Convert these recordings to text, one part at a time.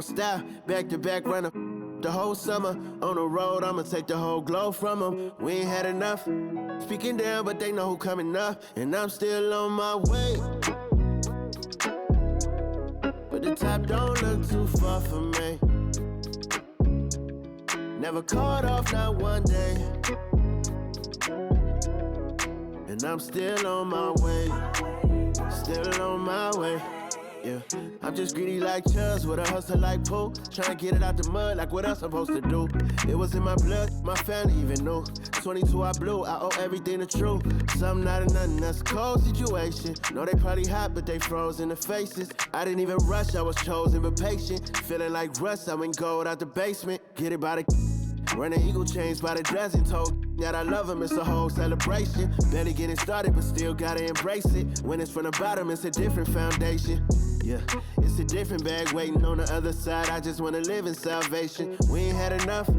Style, back to back runner. The whole summer on the road, I'ma take the whole glow from them. We ain't had enough. Speaking down, but they know who coming up, and I'm still on my way. But the top don't look too far for me. Never caught off, not one day. And I'm still on my way. Still on my way. Yeah, I'm just greedy like Chubbs with a hustle like Pooh. Tryna get it out the mud like what else I'm supposed to do. It was in my blood, my family even knew. 22 I blew, I owe everything to true. Something out of nothing, that's a cold situation. Know they probably hot, but they froze in the faces. I didn't even rush, I was chosen but patient. Feeling like Russ, I went gold out the basement. Get it by the running eagle chains by the dozen. Told that I love him, it's a whole celebration. Barely getting started, but still gotta embrace it. When it's from the bottom, it's a different foundation. Yeah, it's a different bag waiting on the other side. I just wanna live in salvation. We ain't had enough.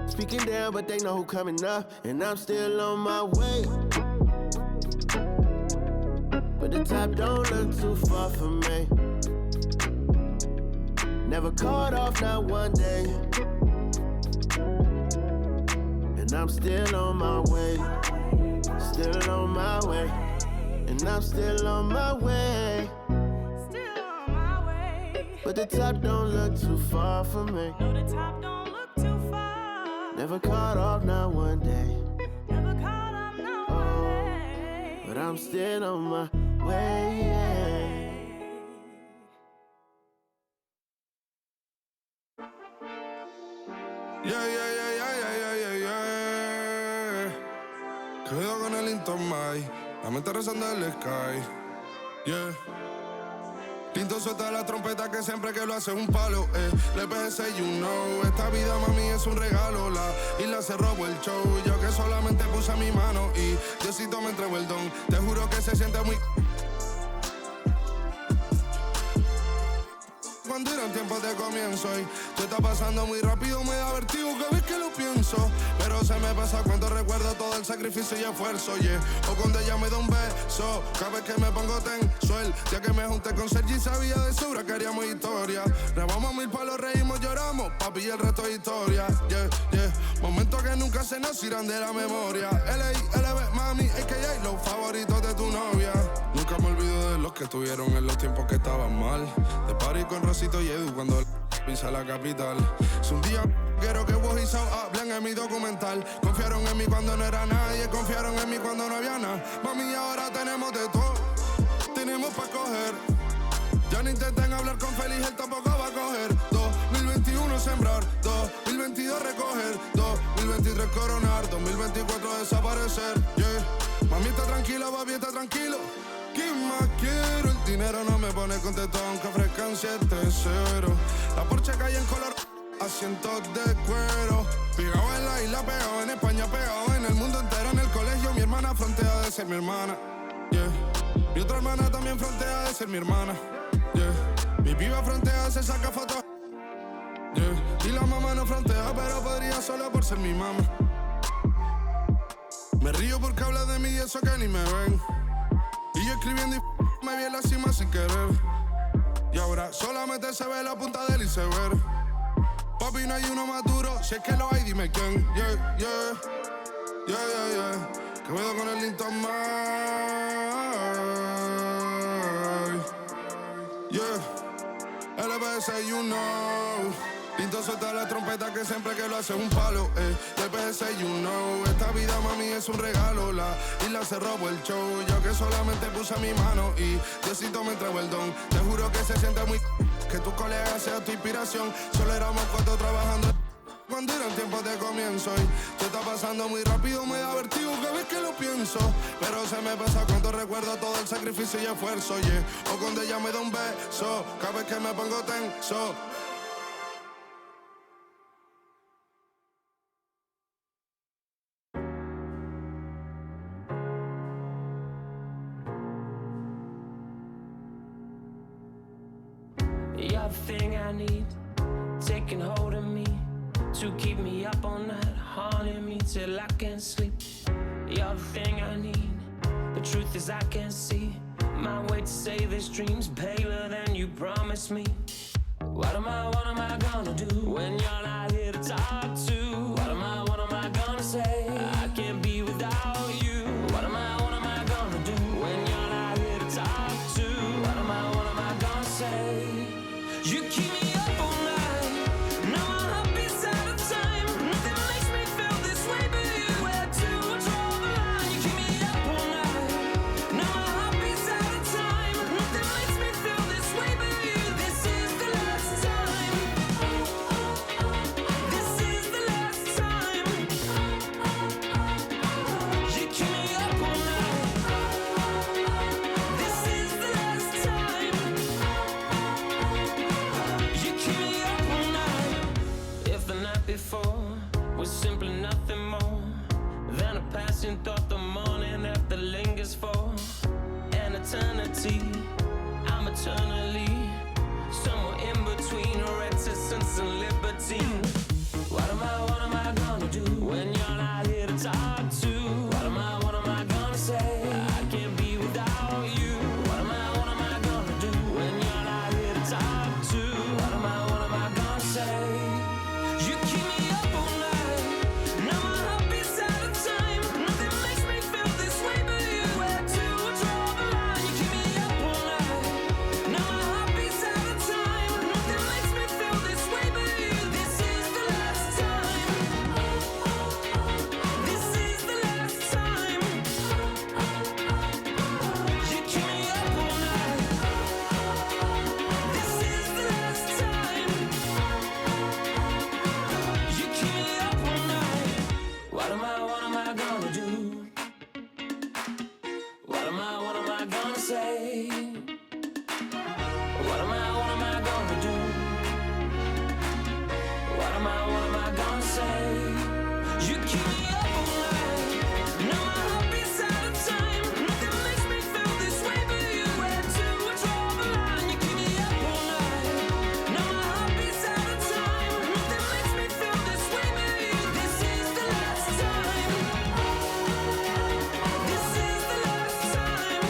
Speaking down, but they know who coming up, and I'm still on my way. But the top don't look too far for me. Never caught off, not one day. And I'm still on my way. Still on my way. And I'm still on my way. But the top don't look too far for me. No, the top don't look too far. Never caught off, not one day. Never caught off, not one day. But I'm still on my way. Quedo con el Intomai, la mente rezando el sky. Yeah. Tinto suelta la trompeta que siempre que lo hace es un palo, Le PSA, you know. Esta vida, mami, es un regalo. La isla se robó el show. Yo que solamente puse mi mano y Diosito me entregó el don. Te juro que se siente muy... Cuando eran tiempos de comienzo y tú estás pasando muy rápido, me da vertigo cada vez que lo pienso. Pero se me pasa cuando recuerdo todo el sacrificio y esfuerzo, yeah. O cuando ella me da un beso, cada vez que me pongo tenso. El día que me junté con Sergi sabía de sobra que haríamos historia. Grabamos 1000 palos, reímos, lloramos, papi, y el resto es historia, yeah, yeah. Momentos que nunca se nos irán de la memoria. L.A., mami, a.k.a. los favoritos de tu novia. Nunca me olvido de los que estuvieron en los tiempos que estaban mal. De party con Rosito y Edu cuando pisa la capital. Es un día quiero que vos y Sao hablen en mi documental. Confiaron en mí cuando no era nadie, confiaron en mí cuando no había nada. Mami, ahora tenemos de todo, tenemos pa' coger. Ya no intenten hablar con Feliz, él tampoco va a coger. 2021 sembrar, 2022 recoger, 2023 coronar, 2024 desaparecer, yeah. Mami está tranquila, papi está tranquilo. ¿Qué más quiero? El dinero no me pone contento aunque ofrezcan 7-0. La Porsche cae en color, asientos de cuero. Pegado en la isla, pegado en España, pegado en el mundo entero. En el colegio mi hermana frontea de ser mi hermana, yeah. Mi otra hermana también frontea de ser mi hermana, yeah. Mi piba frontea, se saca fotos, yeah. Y la mamá no frontea, pero podría solo por ser mi mamá. Me río porque habla de mí y eso que ni me ven. Y yo escribiendo y me vi en la cima sin querer. Y ahora solamente se ve la punta del iceberg. Papi, no hay uno más duro, si es que lo hay, dime quién. Yeah, yeah, yeah, yeah, yeah. Que veo con el Intomai. Yeah, LBS, you know. Tinto suelta la trompeta que siempre que lo hace es un palo, LBS, you know. Esta vida, mami, es un regalo. La isla se robó el show. Yo que solamente puse mi mano y Diosito me entregó el don. Te juro que se siente muy... que tus colegas sean tu inspiración. Solo éramos 4 trabajando cuando eran tiempos de comienzo. Y tú estás pasando muy rápido, me da vertigo cada vez que lo pienso. Pero se me pasa cuando recuerdo todo el sacrificio y esfuerzo, yeah. O cuando ella me da un beso, cada vez que me pongo tenso. You're the thing I need, taking hold of me, to keep me up all night, haunting me till I can't sleep. You're the thing I need, the truth is I can't see my way to save this dream's paler than you promised me. What am I gonna do when you're not here to talk to? What am I gonna say? I can't be without you. What am I gonna do when you're not here to talk to? What am I gonna say? You keep me up all night. Now my heart beats out of time. Nothing makes me feel this way but you. Where to draw the line? You keep me up all night. Now my heart beats out of time. Nothing makes me feel this way but you. This is the last time. This is the last time. You keep me up all night. This is the last time. You keep me up all night. If the night before was simply nothing more than a passing thought, the morning after lingers for an eternity. I'm eternally somewhere in between reticence and libertine. What am I gonna do when you're not here to talk to? What am I gonna say? I can't be without you. What am I gonna do when you're not here to talk to? What am I gonna say? You keep me up all night. Now my heart beats out of time. Nothing makes me feel this way but you. Where to draw the line? You keep me up all night. Now my heart beats out of time. Nothing makes me feel this way but you. This is the last time. This is the last time. You keep me up all night. This is the last time. You keep me up all night. What am I gonna do? What am I gonna say? What am I gonna do? What am I gonna say? You keep me up all night. Now my heart beats out of time. Nothing makes me feel this way but you. Where to draw the line? You keep me up all night. Now my heart beats out of time. Nothing makes me feel this way but you. This is the last time. This is the last time.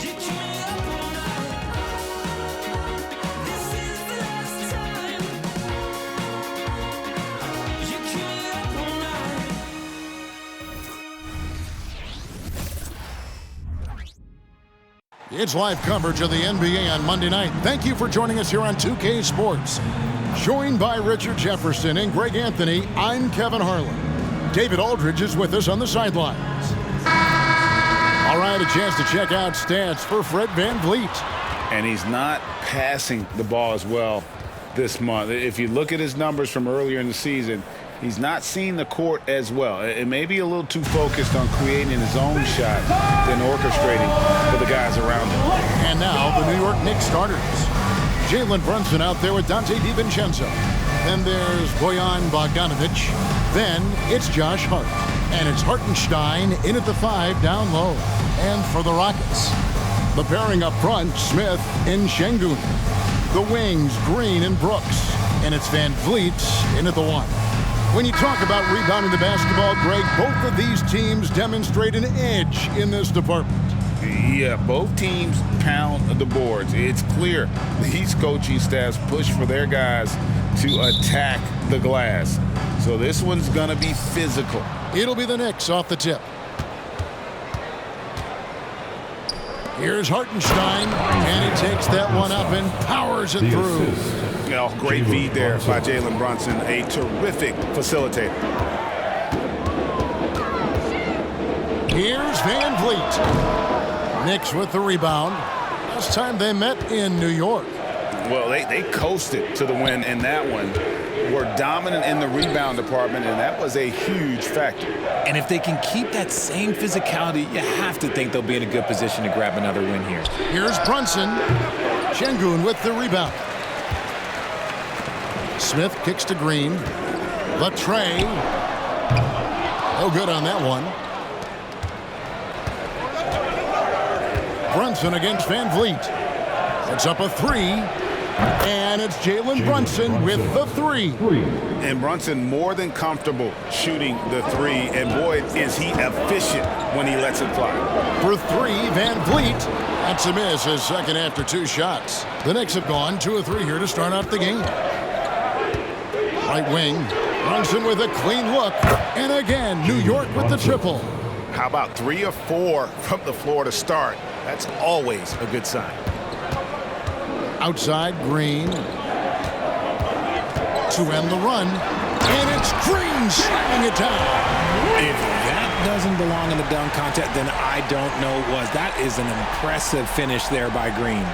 You keep me up all night. This is the last time. You keep me up all night. It's live coverage of the NBA on Monday night. Thank you for joining us here on 2K Sports. Joined by Richard Jefferson and Greg Anthony, I'm Kevin Harlan. David Aldridge is with us on the sidelines. All right, a chance to check out stats for Fred VanVleet. And he's not passing the ball as well this month. If you look at his numbers from earlier in the season, he's not seeing the court as well. It may be a little too focused on creating his own shot than orchestrating for the guys around him. And now the New York Knicks starters. Jalen Brunson out there with Dante DiVincenzo. Then there's Bojan Bogdanovic. Then it's Josh Hart. And it's Hartenstein in at the 5 down low. And for the Rockets, the pairing up front, Smith and Şengün. The wings, Green and Brooks. And it's VanVleet in at the 1. When you talk about rebounding the basketball, Greg, both of these teams demonstrate an edge in this department. Yeah, both teams pound the boards. It's clear these coaching staffs push for their guys to attack the glass. So this one's going to be physical. It'll be the Knicks off the tip. Here's Hartenstein, and he takes that one up and powers it through. Great feed there by Jalen Brunson, a terrific facilitator. Here's VanVleet. Knicks with the rebound. Last time they met in New York. Well, they coasted to the win in that one. Were dominant in the rebound department, and that was a huge factor. And if they can keep that same physicality, you have to think they'll be in a good position to grab another win here. Here's Brunson. Şengün with the rebound. Smith kicks to Green. Latre. No good on that one. Brunson against VanVleet. It's up a 3. And it's Jalen Brunson with the 3. And Brunson more than comfortable shooting the 3. And boy, is he efficient when he lets it fly. For 3, VanVleet. That's a miss, his second after 2 shots. The Knicks have gone 2 of 3 here to start out the game. Right wing, Brunson with a clean look. And again, New York with the triple. How about 3 of 4 from the floor to start? That's always a good sign. Outside, Green. To end the run. And it's Green slamming it down. If that doesn't belong in the dunk contest, then I don't know what was. That is an impressive finish there by Green.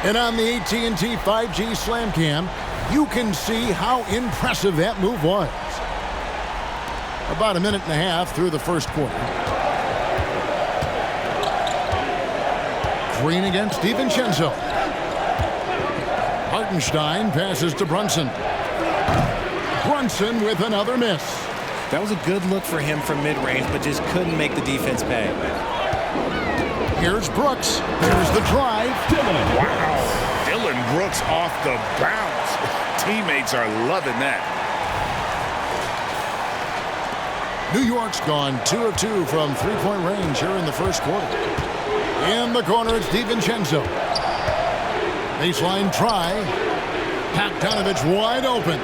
And on the AT&T 5G Slam Cam, you can see how impressive that move was. About a minute and a half through the first quarter. Green against DiVincenzo. Hartenstein passes to Brunson. Brunson with another miss. That was a good look for him from mid-range, but just couldn't make the defense pay. Here's Brooks. There's the drive. Wow. Dillon Brooks off the bounce. Teammates are loving that. New York's gone 2 of 2 from three-point range here in the first quarter. In the corner, it's DiVincenzo. Baseline try. Bogdanovich wide open.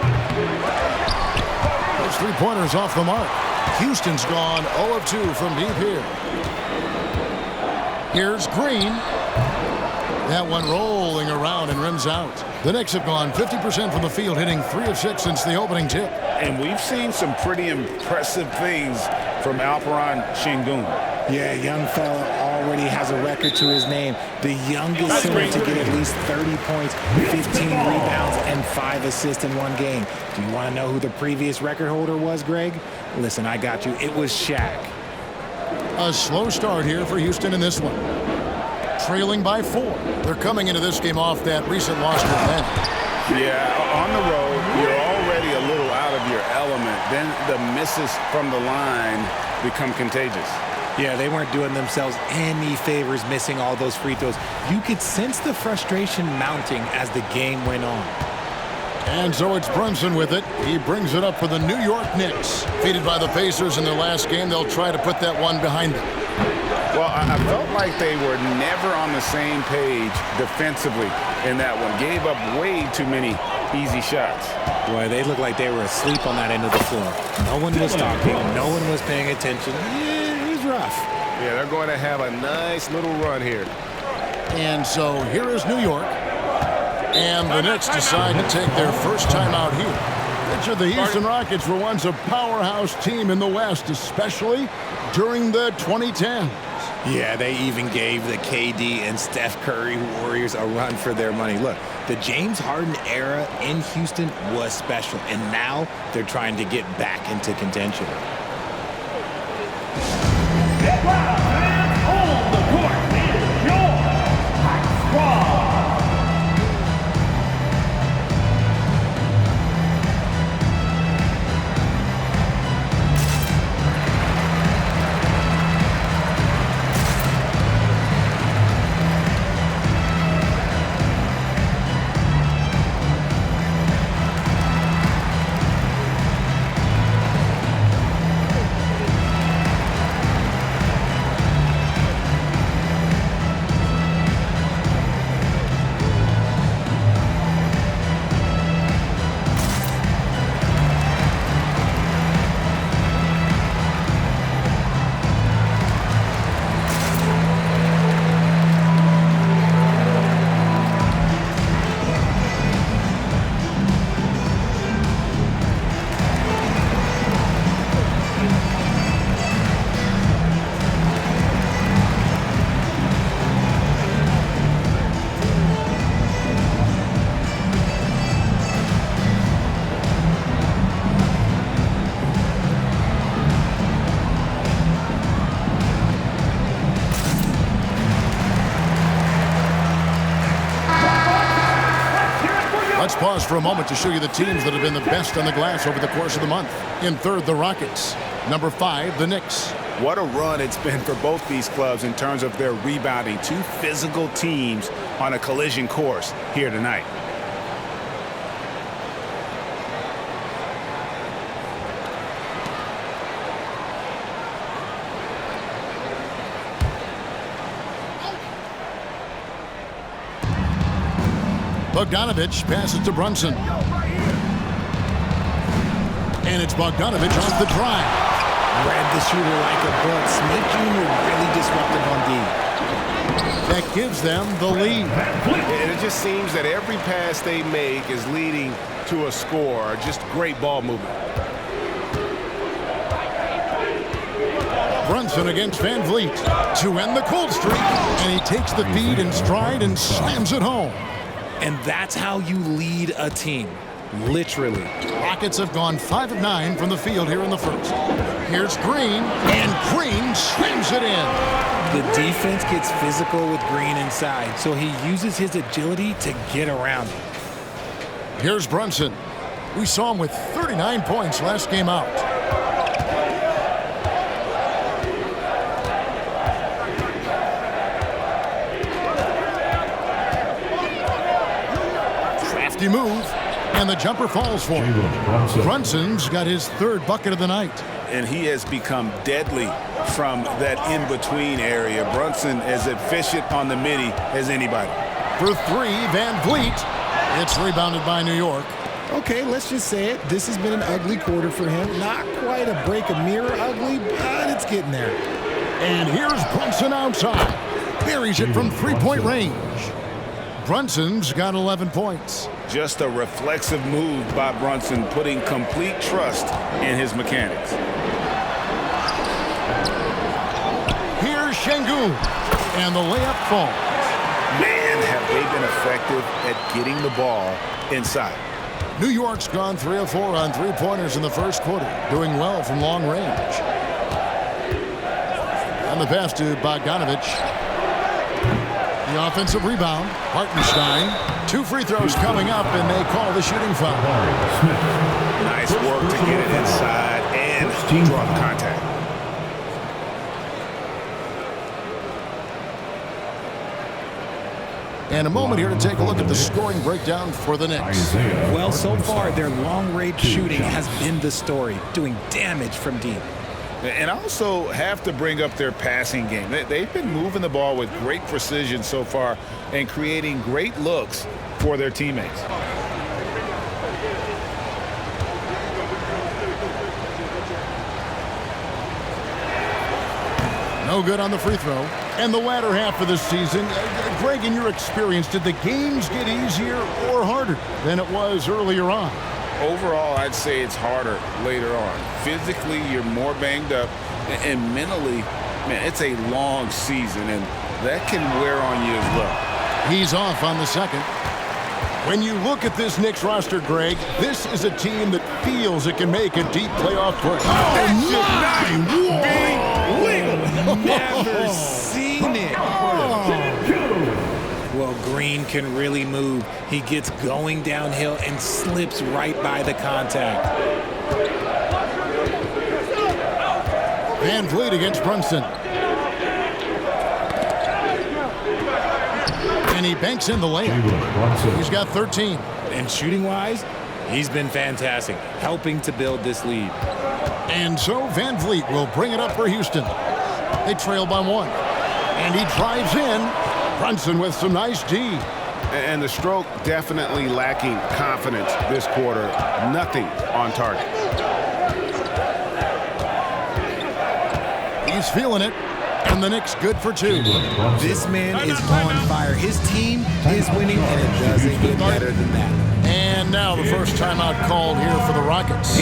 Those three-pointers off the mark. Houston's gone 0 of 2 from deep here. Here's Green. That one rolling around and rims out. The Knicks have gone 50% from the field, hitting 3 of 6 since the opening tip. And we've seen some pretty impressive things from Alperen Şengün. Yeah, young fella already has a record to his name. The youngest center to get at least 30 points, 15 rebounds, and 5 assists in one game. Do you want to know who the previous record holder was, Greg? Listen, I got you. It was Shaq. A slow start here for Houston in this one. Trailing by 4. They're coming into this game off that recent loss to Atlanta. Yeah, on the road, you're already a little out of your element. Then the misses from the line become contagious. Yeah, they weren't doing themselves any favors missing all those free throws. You could sense the frustration mounting as the game went on. And so it's Brunson with it. He brings it up for the New York Knicks. Defeated by the Pacers in their last game, they'll try to put that one behind them. Well, I felt like they were never on the same page defensively in that one. Gave up way too many easy shots. Boy, they looked like they were asleep on that end of the floor. No one was talking. No one was paying attention. Yeah, it was rough. Yeah, they're going to have a nice little run here. And so here is New York. And the Knicks decide to take their first time out here. Richard, the Houston Rockets were once a powerhouse team in the West, especially during the 2010s. Yeah, they even gave the KD and Steph Curry Warriors a run for their money. Look, the James Harden era in Houston was special, and now they're trying to get back into contention. Hold the court is your hot squad. Let's pause for a moment to show you the teams that have been the best on the glass over the course of the month. In third, the Rockets. Number 5, the Knicks. What a run it's been for both these clubs in terms of their rebounding. 2 physical teams on a collision course here tonight. Bogdanovich passes to Brunson. And it's Bogdanovich off the drive. Read the shooter like a book. Smith Jr. really disruptive on D. That gives them the lead. And it just seems that every pass they make is leading to a score. Just great ball movement. Brunson against Van Vliet to end the cold streak. And he takes the feed in stride and slams it home. And that's how you lead a team. Literally. Rockets have gone 5 of 9 from the field here in the first. Here's Green, and Green slams it in. The defense gets physical with Green inside, so he uses his agility to get around it. Here's Brunson. We saw him with 39 points last game out. Crafty move, and the jumper falls for him. Brunson's got his 3rd bucket of the night. And he has become deadly from that in-between area. Brunson as efficient on the mini as anybody. For 3, Van Vliet. It's rebounded by New York. Okay, let's just say it. This has been an ugly quarter for him. Not quite a break a mirror ugly, but it's getting there. And here's Brunson outside. Buries it from 3-point range. Brunson's got 11 points. Just a reflexive move by Brunson, putting complete trust in his mechanics. Here's Şengün, and the layup falls. Man, have they been effective at getting the ball inside. New York's gone 3 of 4 on 3-pointers in the first quarter, doing well from long range. And the pass to Bogdanovich. The offensive rebound, Hartenstein. 2 free throws coming up, and they call the shooting foul. Nice work to get it inside and draw the contact. And a moment here to take a look at the scoring breakdown for the Knicks. Well, so far, their long-range shooting has been the story, doing damage from deep. And also have to bring up their passing game. They've been moving the ball with great precision so far and creating great looks for their teammates. No good on the free throw. And the latter half of the season, Greg, in your experience, did the games get easier or harder than it was earlier on? Overall, I'd say it's harder later on. Physically, you're more banged up, and mentally, man, it's a long season, and that can wear on you as well. He's off on the second. When you look at this Knicks roster, Greg, this is a team that feels it can make a deep playoff push. Never seen it. Well, Green can really move. He gets going downhill and slips right by the contact. Van Vliet against Brunson. And he banks in the layup. He's got 13. And shooting-wise, he's been fantastic, helping to build this lead. And so Van Vliet will bring it up for Houston. They trail by 1. And he drives in. Brunson with some nice D. And the stroke definitely lacking confidence this quarter. Nothing on target. He's feeling it. And the Knicks good for 2. This man is on fire. His team is winning, and it doesn't get better than that. And now the first timeout called here for the Rockets.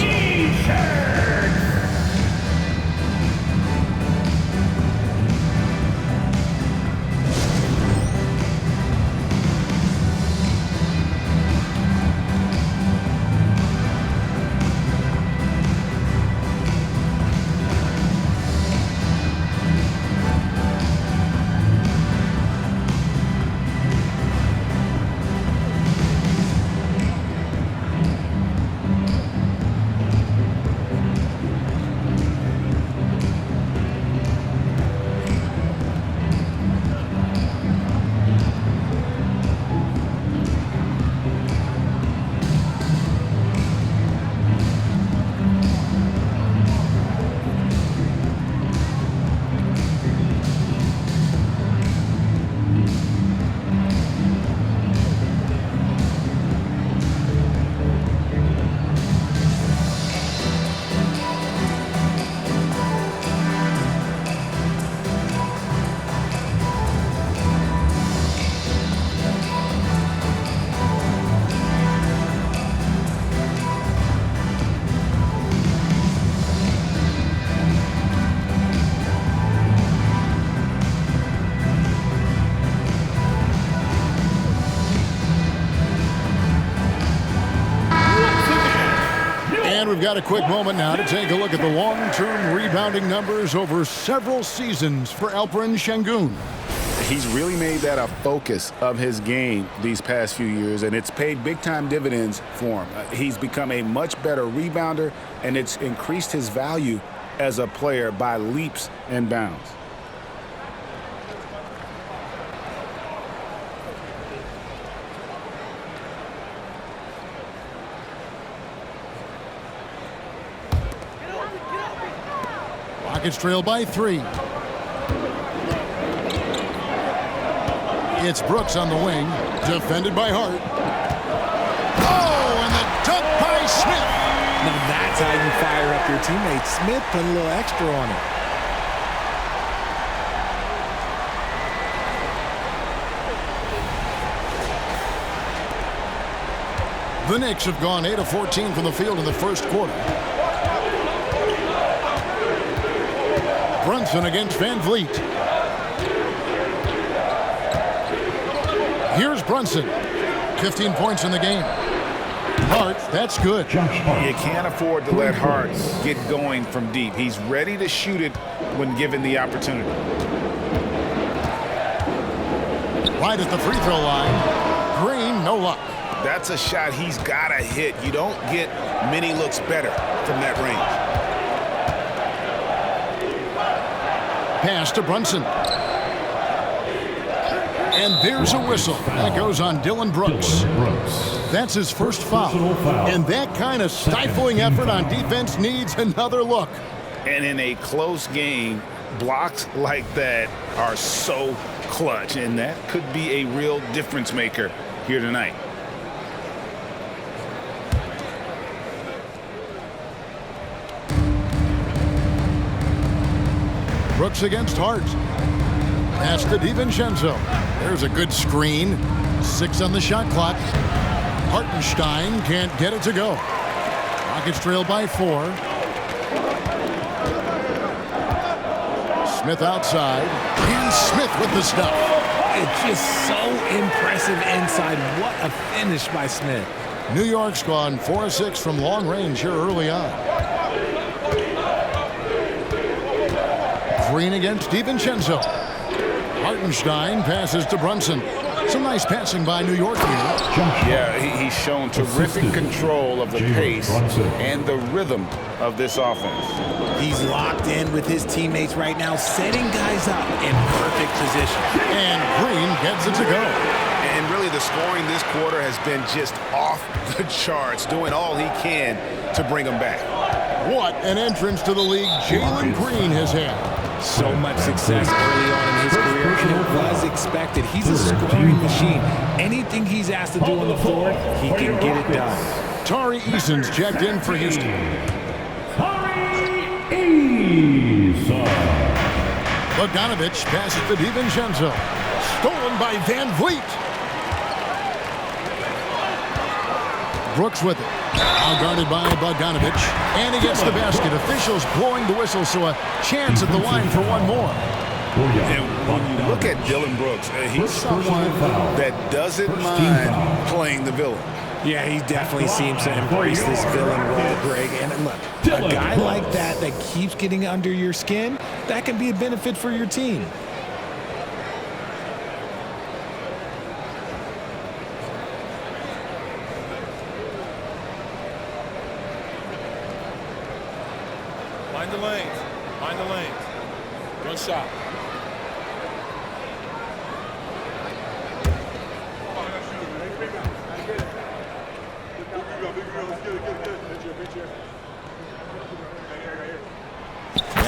we've got a quick moment now to take a look at the long-term rebounding numbers over several seasons for Alperen Şengün. He's really made that a focus of his game these past few years, and it's paid big-time dividends for him. He's become a much better rebounder, and it's increased his value as a player by leaps and bounds. Rockets trail by 3. It's Brooks on the wing, defended by Hart. Oh, and the dunk by Smith. Now that's how you fire up your teammate. Smith put a little extra on it. The Knicks have gone 8 of 14 from the field in the first quarter. Brunson against Van Vliet. Here's Brunson. 15 points in the game. Hart, that's good. You can't afford to let Hart get going from deep. He's ready to shoot it when given the opportunity. Right at the free throw line. Green, no luck. That's a shot he's got to hit. You don't get many looks better from that range. Pass to Brunson. And there's a whistle. That goes on Dillon Brooks. That's his first foul. And that kind of stifling effort on defense needs another look. And in a close game, blocks like that are so clutch. And that could be a real difference maker here tonight. Brooks against Hart. Pass to DiVincenzo. There's a good screen. 6 on the shot clock. Hartenstein can't get it to go. Rockets trail by 4. Smith outside. And Smith with the stuff. It's just so impressive inside. What a finish by Smith. New York's gone 4 of 6 from long range here early on. Green against DiVincenzo. Hartenstein passes to Brunson. Some nice passing by New York here. Yeah, he's shown terrific control of the pace and the rhythm of this offense. He's locked in with his teammates right now, setting guys up in perfect position. And Green gets it to go. And really the scoring this quarter has been just off the charts, doing all he can to bring them back. What an entrance to the league Jalen Green has had. So much success early on in his career, and it was expected. He's a scoring machine. Anything he's asked to do on the floor, he can get it done. Tari Eason's checked in for Houston. Bogdanovich passes to DiVincenzo. Stolen by Van Vliet. Brooks with it. Now guarded by Bogdanovich. And he gets the basket. Officials blowing the whistle, so a chance at the line for one more. And when you look at Dillon Brooks, he's someone that doesn't mind playing the villain. Yeah, he definitely seems to embrace this villain role, Greg. And look, a guy like that keeps getting under your skin, that can be a benefit for your team. Mind the lanes. Mind the lanes. One shot.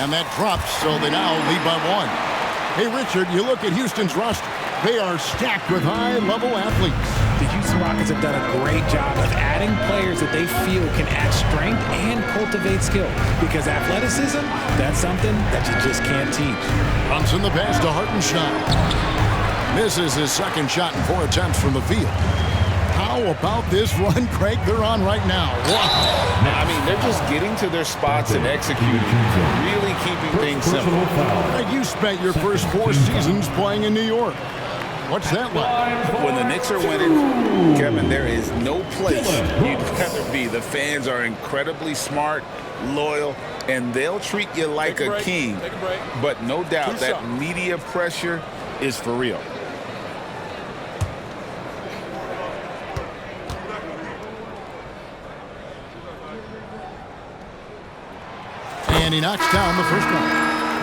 And that drops, so they now lead by 1. Hey, Richard, you look at Houston's roster. They are stacked with high-level athletes. The Houston Rockets have done a great job of adding players that they feel can add strength and cultivate skill. Because athleticism, that's something that you just can't teach. Brunson the pass to Hartenstein. Misses his second shot in 4 attempts from the field. How about this run, Craig, they're on right now? Wow. I mean, they're just getting to their spots and executing, really keeping things simple. Craig, you spent your first 4 seasons playing in New York. What's that like? When the Knicks are winning, Kevin, there is no place you'd rather be. The fans are incredibly smart, loyal, and they'll treat you like a king. But no doubt that media pressure is for real. And he knocks down the first one.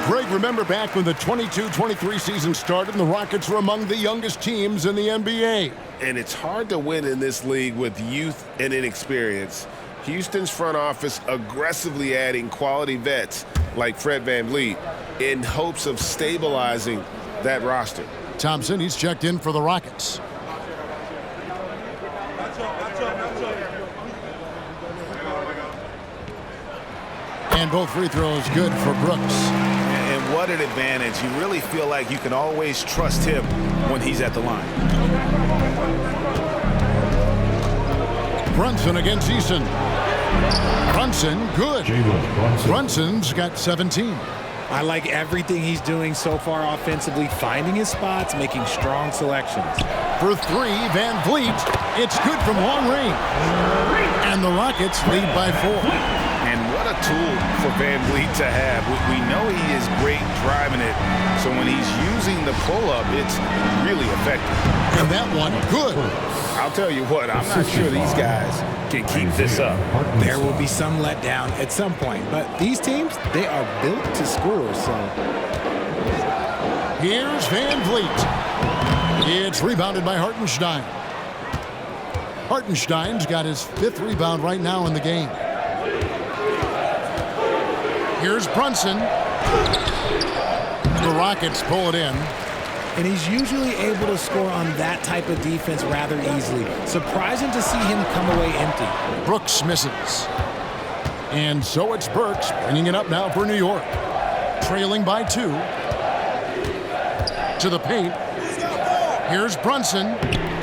Greg, remember back when the 22-23 season started and the Rockets were among the youngest teams in the NBA. And it's hard to win in this league with youth and inexperience. Houston's front office aggressively adding quality vets like Fred VanVleet in hopes of stabilizing that roster. Thompson, he's checked in for the Rockets. And both free throws good for Brooks. And what an advantage. You really feel like you can always trust him when he's at the line. Brunson against Eason. Brunson, good. Brunson's got 17. I like everything he's doing so far offensively, finding his spots, making strong selections. For three, VanVleet. It's good from long range. And the Rockets lead by 4. And what a tool for VanVleet to have. We know he is great driving it, so when he's using the pull-up, it's really effective. And that one, good. I'll tell you what, I'm not sure these guys can keep this up. There will be some letdown at some point, but these teams, they are built to score, so. Here's VanVleet. It's rebounded by Hartenstein. Hartenstein's got his 5th rebound right now in the game. Here's Brunson. The Rockets pull it in. And he's usually able to score on that type of defense rather easily. Surprising to see him come away empty. Brooks misses. And so it's Burks bringing it up now for New York. Trailing by 2. To the paint. Here's Brunson.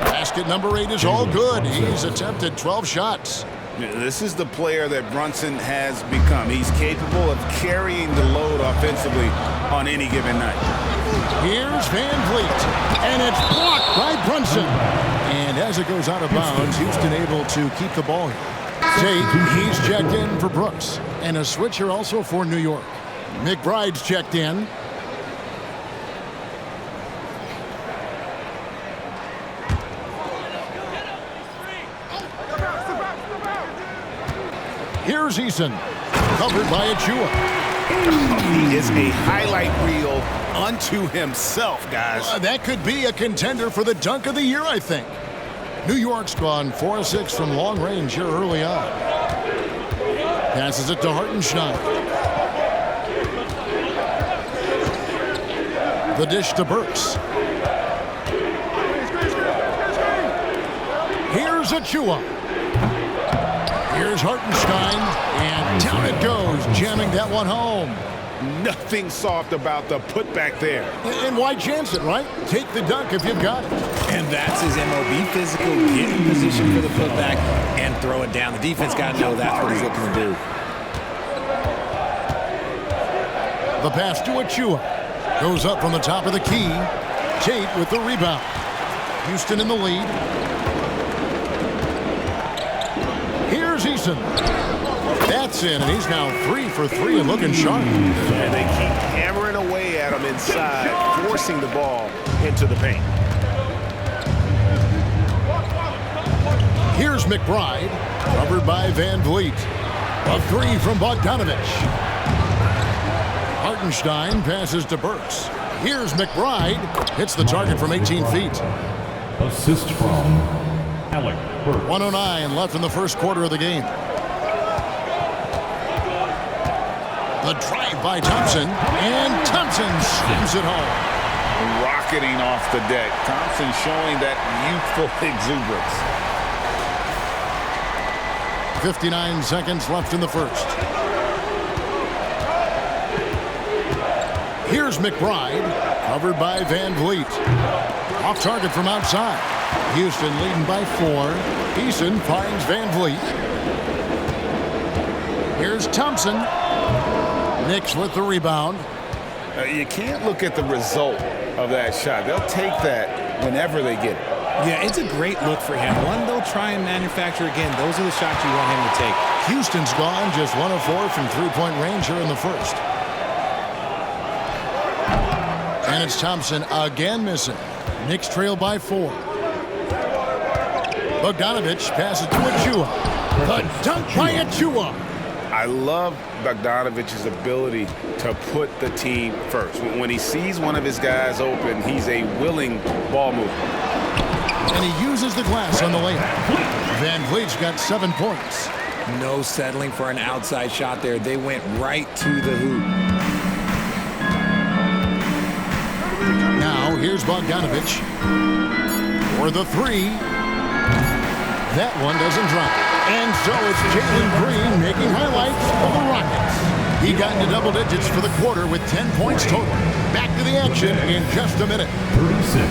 Basket number 8 is all good. He's attempted 12 shots. This is the player that Brunson has become. He's capable of carrying the load offensively on any given night. Here's VanVleet, and it's blocked by Brunson. And as it goes out of bounds, Houston able to keep the ball here. Tate, he's checked in for Brooks. And a switch here also for New York. McBride's checked in. Here's Eason, covered by Achua. He is a highlight reel unto himself, guys. That could be a contender for the dunk of the year, I think. New York's gone 4-6 from long range here early on. Passes it to Hartenstein. The dish to Burks. Here's Achua. Here's Hartenstein, and down it goes, jamming that one home. Nothing soft about the putback there. And why chance it, right? Take the dunk if you've got it. And that's his MOB physical, get in position for the putback and throw it down. The defense got to know that's what he's looking to do. The pass to Achua. Goes up from the top of the key. Tate with the rebound. Houston in the lead. Here's Eason. That's in, and he's now 3 for 3 and looking sharp. And they keep hammering away at him inside, forcing the ball into the paint. Here's McBride, covered by VanVleet. A 3 from Bogdanovich. Hartenstein passes to Burks. Here's McBride. Hits the target from 18 feet. Assist from Alec Burks. 1:09 left in the first quarter of the game. The drive by Thompson, and Thompson slams it home. Rocketing off the deck. Thompson showing that youthful exuberance. 59 seconds left in the first. Here's McBride, covered by VanVleet. Off target from outside. Houston leading by 4. Eason finds VanVleet. Here's Thompson. Knicks with the rebound. You can't look at the result of that shot. They'll take that whenever they get it. Yeah, it's a great look for him. One they'll try and manufacture again. Those are the shots you want him to take. Houston's gone just 1 of 4 from three-point range here in the first. And it's Thompson again missing. Knicks trail by 4. Bogdanovich passes to Achua. The dunk by Achua. I love Bogdanovich's ability to put the team first. When he sees one of his guys open, he's a willing ball mover. And he uses the glass on the layup. Van Vliet's got 7 points. No settling for an outside shot there. They went right to the hoop. Now here's Bogdanovich for the 3. That one doesn't drop. And so it's Jalen Green making highlights for the Rockets. He got into double digits for the quarter with 10 points total. Back to the action in just a minute. 36.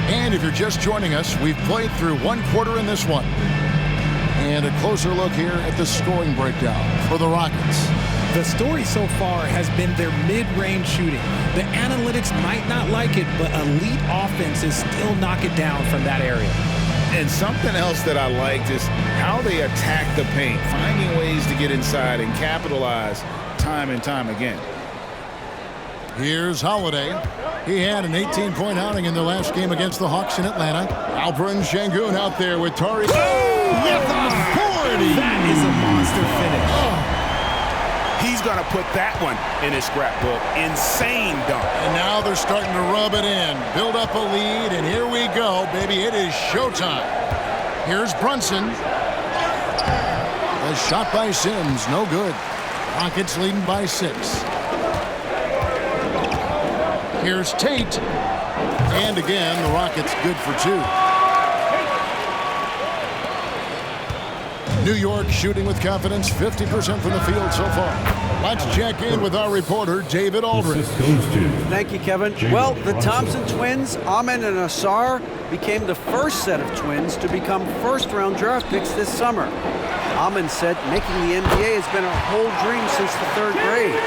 And if you're just joining us, we've played through 1 quarter in this one. And a closer look here at the scoring breakdown for the Rockets. The story so far has been their mid-range shooting. The analytics might not like it, but elite offenses still knock it down from that area. And something else that I liked is how they attack the paint, finding ways to get inside and capitalize time and time again. Here's Holiday. He had an 18-point outing in their last game against the Hawks in Atlanta. Alperen Şengün out there with Tari. With authority! That is a monster finish. He's going to put that one in his scrapbook. Insane dunk. And now they're starting to rub it in. Build up a lead, and here we go, baby. It is showtime. Here's Brunson. A shot by Sims, no good. Rockets leading by 6. Here's Tate. And again, the Rockets good for 2. New York shooting with confidence, 50% from the field so far. Let's check in with our reporter, David Aldridge. Thank you, Kevin. Well, the Thompson twins, Amen and Asar, became the first set of twins to become first-round draft picks this summer. Amen said making the NBA has been a whole dream since the 3rd grade.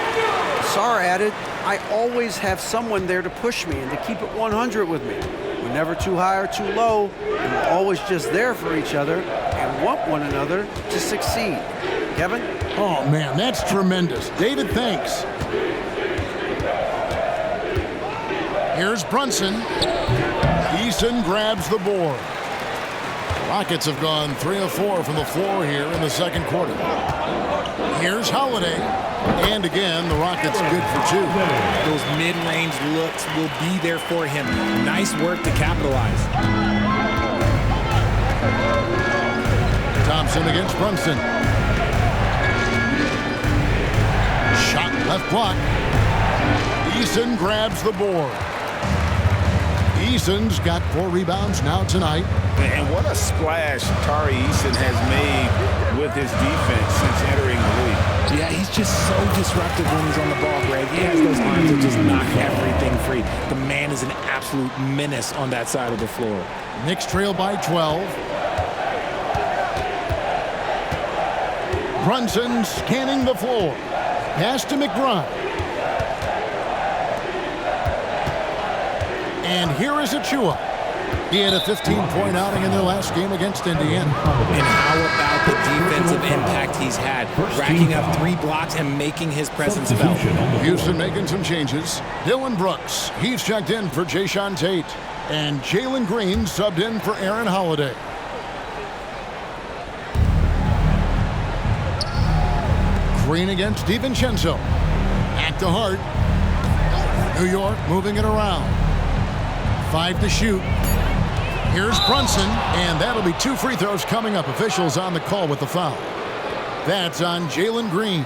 Asar added, I always have someone there to push me and to keep it 100 with me. We're never too high or too low, and we're always just there for each other and want one another to succeed. Kevin? Oh, man, that's tremendous. David, thanks. Here's Brunson. Eason grabs the board. Rockets have gone 3 of 4 from the floor here in the second quarter. Here's Holiday. And again, the Rockets good for 2. Those mid-range looks will be there for him. Nice work to capitalize. Thompson against Brunson. Shot left block. Eason grabs the board. Eason's got 4 rebounds now tonight. And what a splash Tari Eason has made with his defense since entering the league. Yeah, he's just so disruptive when he's on the ball, Greg. He has those arms that just knock everything free. The man is an absolute menace on that side of the floor. Knicks trail by 12. Brunson scanning the floor. Pass to McBride. And here is Achua. He had a 15-point outing in their last game against Indiana. And how about the defensive impact he's had? Racking up 3 blocks and making his presence felt. Houston making some changes. Dillon Brooks, he's checked in for Jae'Sean Tate. And Jalen Green subbed in for Aaron Holiday. Green against DiVincenzo. Back to Hart. New York moving it around. 5 to shoot. Here's Brunson, and that'll be 2 free throws coming up. Officials on the call with the foul. That's on Jalen Green.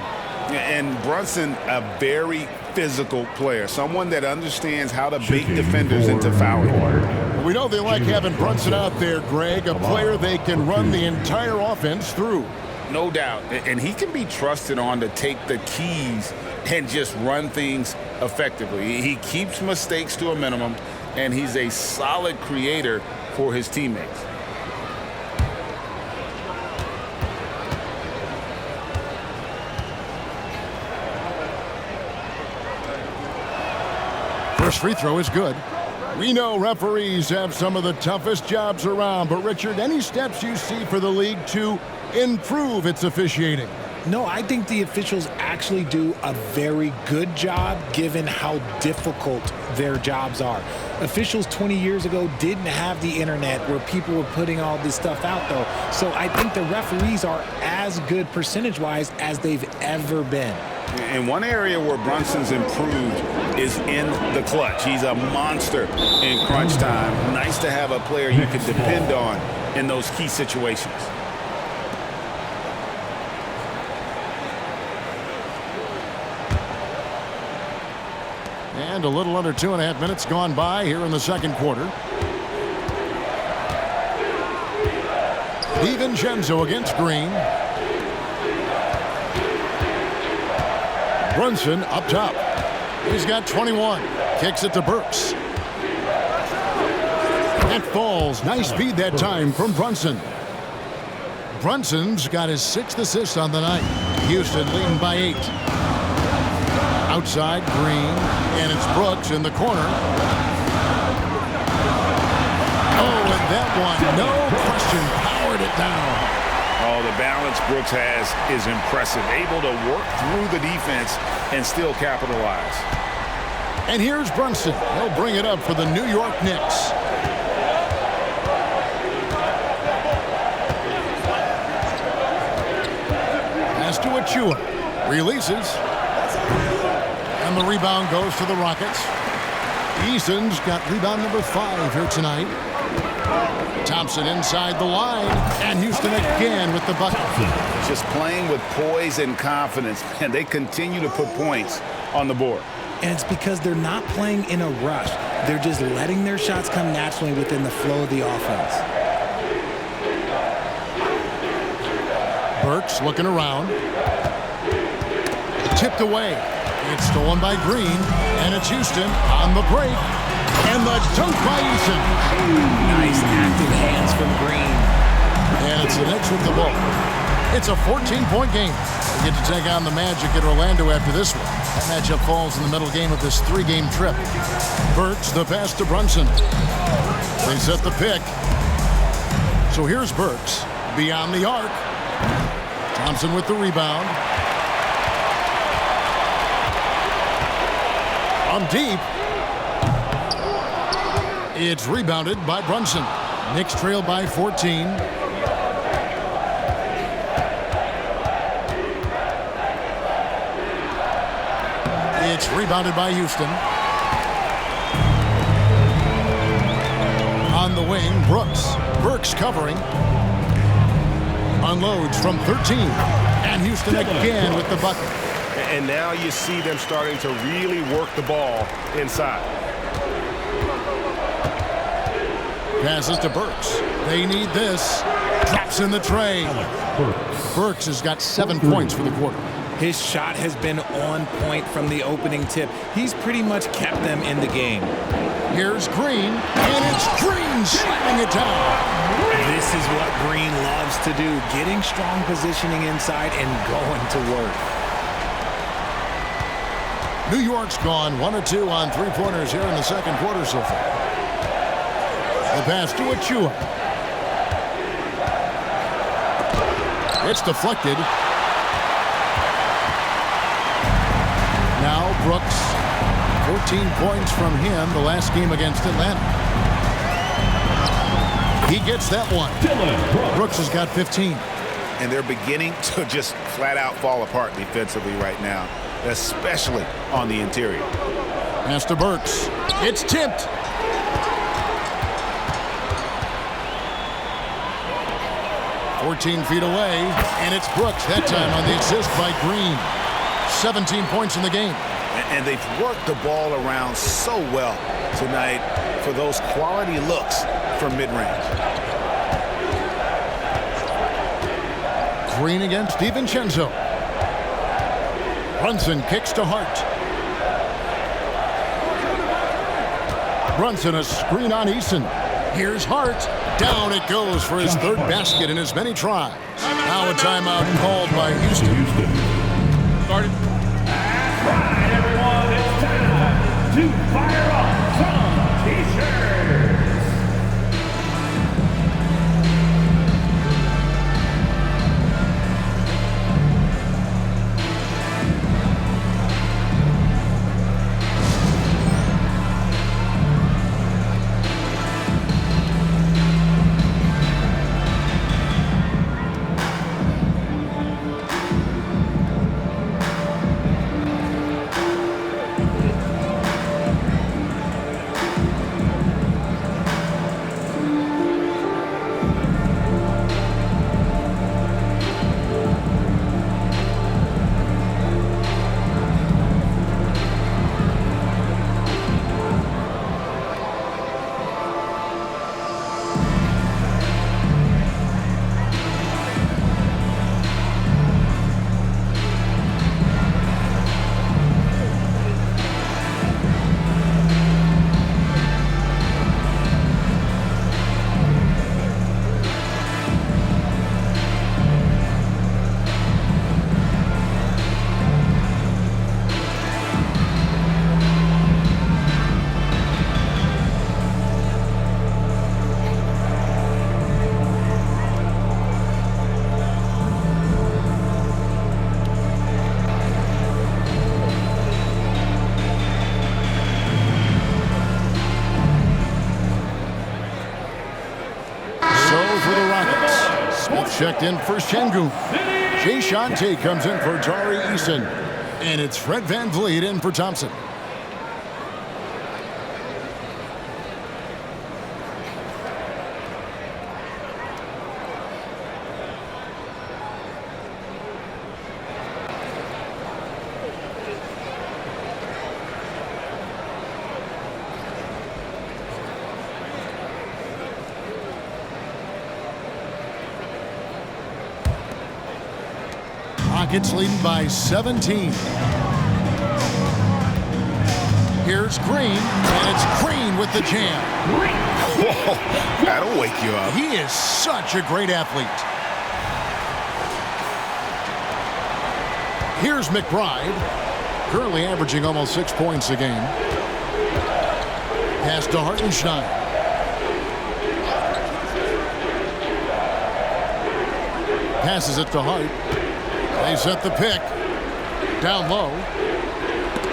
And Brunson, a very physical player, someone that understands how to bait defenders into fouling. We know they like having Brunson out there, Greg, a player they can run the entire offense through. No doubt. And he can be trusted on to take the keys and just run things effectively. He keeps mistakes to a minimum, and he's a solid creator for his teammates. First free throw is good. We know referees have some of the toughest jobs around, but Richard, any steps you see for the league to improve its officiating? No, I think the officials actually do a very good job given how difficult their jobs are. Officials 20 years ago didn't have the internet where people were putting all this stuff out, though. So I think the referees are as good percentage-wise as they've ever been. And one area where Brunson's improved is in the clutch. He's a monster in crunch time. Nice to have a player you can depend on in those key situations. And a little under 2.5 minutes gone by here in the second quarter. DiVincenzo against Green. Brunson up top. He's got 21. Kicks it to Burks. It falls. Nice feed that time from Brunson. Brunson's got his 6th assist on the night. Houston leading by 8. Outside Green, and it's Brooks in the corner. Oh, and that one, no question, powered it down. Oh, the balance Brooks has is impressive. Able to work through the defense and still capitalize. And here's Brunson. He'll bring it up for the New York Knicks. Pass to Achua. Releases. And the rebound goes to the Rockets. Eason's got rebound number 5 here tonight. Thompson inside the line. And Houston again with the bucket. Just playing with poise and confidence. And they continue to put points on the board. And it's because they're not playing in a rush. They're just letting their shots come naturally within the flow of the offense. Burks looking around. Tipped away. It's stolen by Green, and it's Houston on the break, and the dunk by Eason. Nice active hands from Green. And it's the Knicks with the ball. It's a 14-point game. They get to take on the Magic at Orlando after this one. That matchup falls in the middle game of this 3-game trip. Burks, the pass to Brunson. They set the pick. So here's Burks, beyond the arc. Thompson with the rebound. On deep. It's rebounded by Brunson. Knicks trail by 14. It's rebounded by Houston. On the wing, Brooks. Burks covering. Unloads from 13. And Houston again with the bucket. And now you see them starting to really work the ball inside. Passes to Burks. They need this. Drops in the tray. Burks has got 7 points for the quarter. His shot has been on point from the opening tip. He's pretty much kept them in the game. Here's Green, and it's Green slamming it down. This is what Green loves to do, getting strong positioning inside and going to work. New York's gone 1 of 2 on 3-pointers here in the second quarter so far. The pass to Achua. It's deflected. Now Brooks, 14 points from him the last game against Atlanta. He gets that one. Brooks has got 15. And they're beginning to just flat out fall apart defensively right now, especially on the interior. Pass to Burks. It's tipped. 14 feet away, and it's Brooks that time on the assist by Green. 17 points in the game. And they've worked the ball around so well tonight for those quality looks from mid-range. Green against DiVincenzo. Brunson kicks to Hart. Brunson a screen on Eason. Here's Hart. Down it goes for his third basket in as many tries. Now a timeout called by Houston. Started. Right, everyone, it's time to fire up some t-shirts. Checked in for Şengün. Jay Shante comes in for Tari Eason. And it's Fred VanVleet in for Thompson. Rockets leading by 17. Here's Green, and it's Green with the jam. Whoa, that'll wake you up. He is such a great athlete. Here's McBride, currently averaging almost 6 points a game. Pass to Hartenstein. Passes it to Hart. They set the pick. Down low.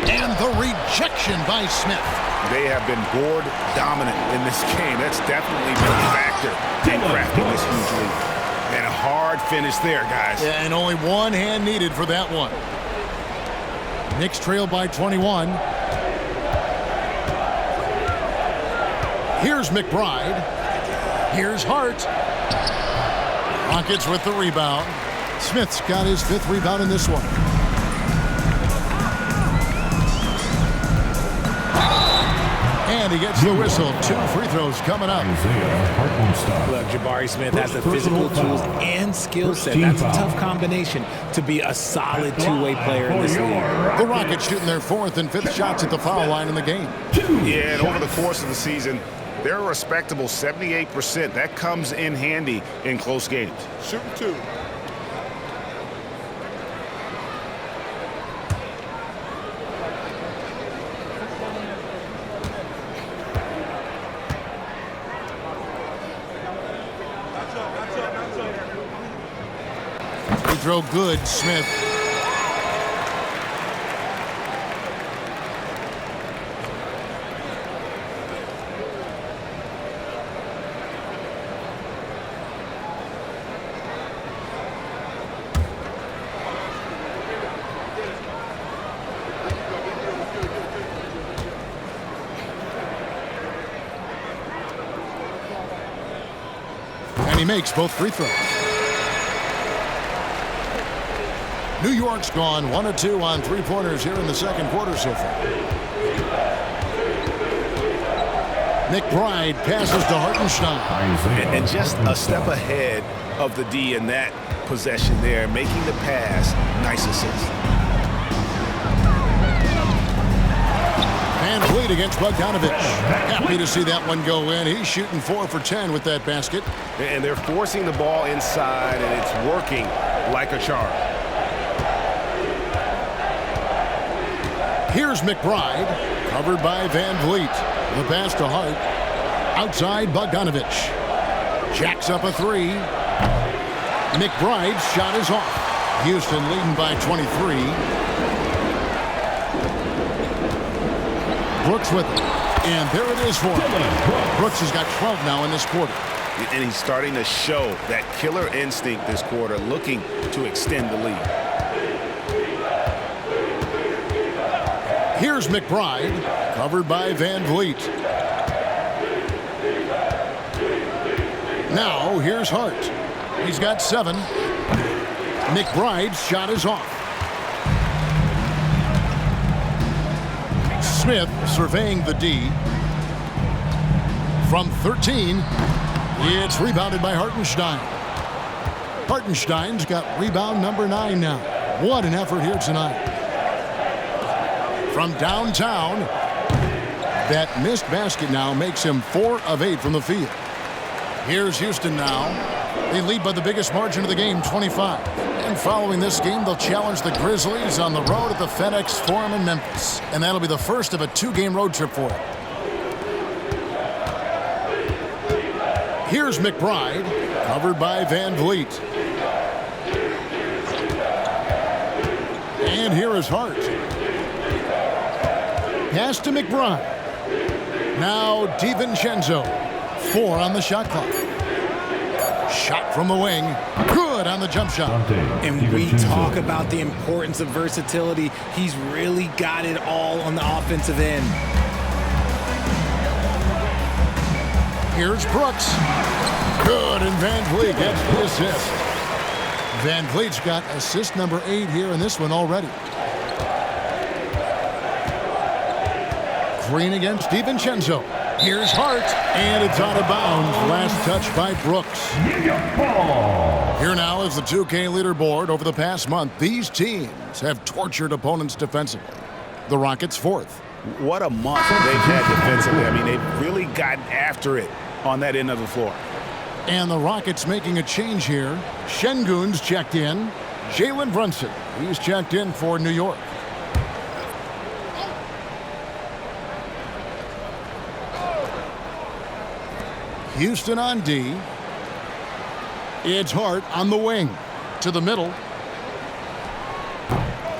And the rejection by Smith. They have been board dominant in this game. That's definitely been a factor in crafting this huge lead. And a hard finish there, guys. Yeah, and only one hand needed for that one. Knicks trail by 21. Here's McBride. Here's Hart. Rockets with the rebound. Smith's got his 5th rebound in this one. And he gets the whistle. 2 free throws coming up. Look, Jabari Smith has the physical tools and skill set. That's a tough combination to be a solid two-way player in this league. The Rockets shooting their 4th and 5th shots at the foul line in the game. Yeah, and over the course of the season, they're a respectable 78%. That comes in handy in close games. Shooting 2. Throw good, Smith. And he makes both free throws. New York's gone 1 of 2 on three-pointers here in the second quarter so far. McBride passes to Hartenstein. And just a step ahead of the D in that possession there, making the pass. Nice assist. Van Vliet against Bogdanovich. Happy to see that one go in. He's shooting 4 for 10 with that basket. And they're forcing the ball inside, and it's working like a charm. Here's McBride, covered by Van Vliet. The pass to Hart. Outside Bogdanovich. Jacks up a 3. McBride's shot is off. Houston leading by 23. Brooks with it. And there it is for him. Brooks has got 12 now in this quarter. And he's starting to show that killer instinct this quarter, looking to extend the lead. Here's McBride, covered by Van Vliet. Now, here's Hart. He's got 7. McBride's shot is off. Smith surveying the D. From 13, it's rebounded by Hartenstein. Hartenstein's got rebound number 9 now. What an effort here tonight. From downtown, that missed basket now makes him 4 of 8 from the field. Here's Houston now. They lead by the biggest margin of the game, 25. And following this game, they'll challenge the Grizzlies on the road at the FedEx Forum in Memphis. And that'll be the first of a 2-game road trip for them. Here's McBride, covered by Van Vliet. And here is Hart. Pass to McBride. Now DiVincenzo. 4 on the shot clock. Shot from the wing. Good on the jump shot. And we talk about the importance of versatility. He's really got it all on the offensive end. Here's Brooks. Good, and Van Vliet gets the assist. Van Vliet's got assist number 8 here in this one already. Green against DiVincenzo. Here's Hart, and it's out of bounds. Last touch by Brooks. Here now is the 2K leaderboard. Over the past month, these teams have tortured opponents defensively. The Rockets 4th. What a month they've had defensively. I mean, they've really gotten after it on that end of the floor. And the Rockets making a change here. Şengün's checked in. Jalen Brunson, he's checked in for New York. Houston on D. It's Hart on the wing. To the middle.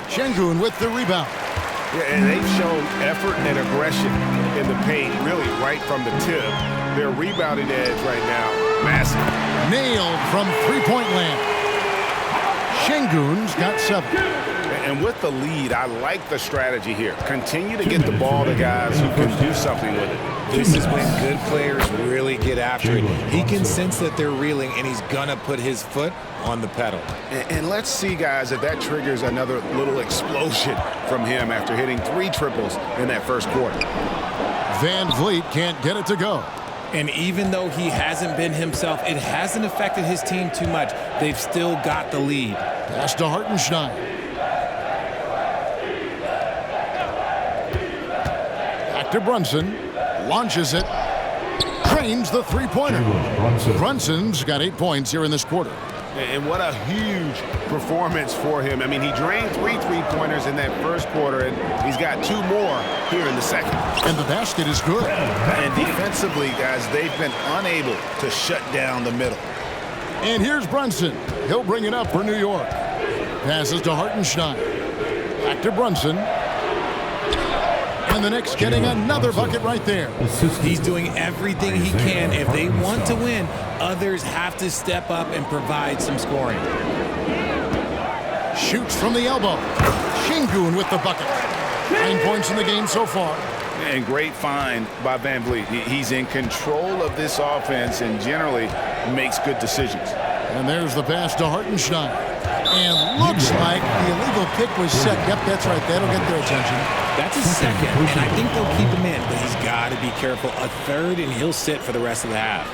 Şengün with the rebound. Yeah, and they've shown effort and aggression in the paint, really right from the tip. Their rebounding edge right now, massive. Nailed from three-point land. Şengün's got 7. And with the lead, I like the strategy here. Continue to get the ball to guys who can do something with it. This is when good players really get after it. He can sense that they're reeling, and he's gonna put his foot on the pedal. And let's see, guys, if that triggers another little explosion from him after hitting 3 triples in that first quarter. Van Vliet can't get it to go. And even though he hasn't been himself, it hasn't affected his team too much. They've still got the lead. Pass to Hartenstein. Back to Brunson. Launches it. Trains the three-pointer. Brunson's got 8 points here in this quarter. And what a huge performance for him. I mean, he drained 3 three-pointers in that first quarter, and he's got 2 more here in the second. And the basket is good. And defensively, guys, they've been unable to shut down the middle. And here's Brunson. He'll bring it up for New York. Passes to Hartenstein. Back to Brunson. And the Knicks getting another bucket right there. He's doing everything he can. If they want to win, others have to step up and provide some scoring. Shoots from the elbow. Şengün with the bucket. 9 points in the game so far. And great find by Van Vliet. He's in control of this offense and generally makes good decisions. And there's the pass to Hartenstein. And looks like the illegal kick was set. Yep, that's right. That'll get their attention. That's a second, and I think they'll keep him in, but he's got to be careful. A third, and he'll sit for the rest of the half.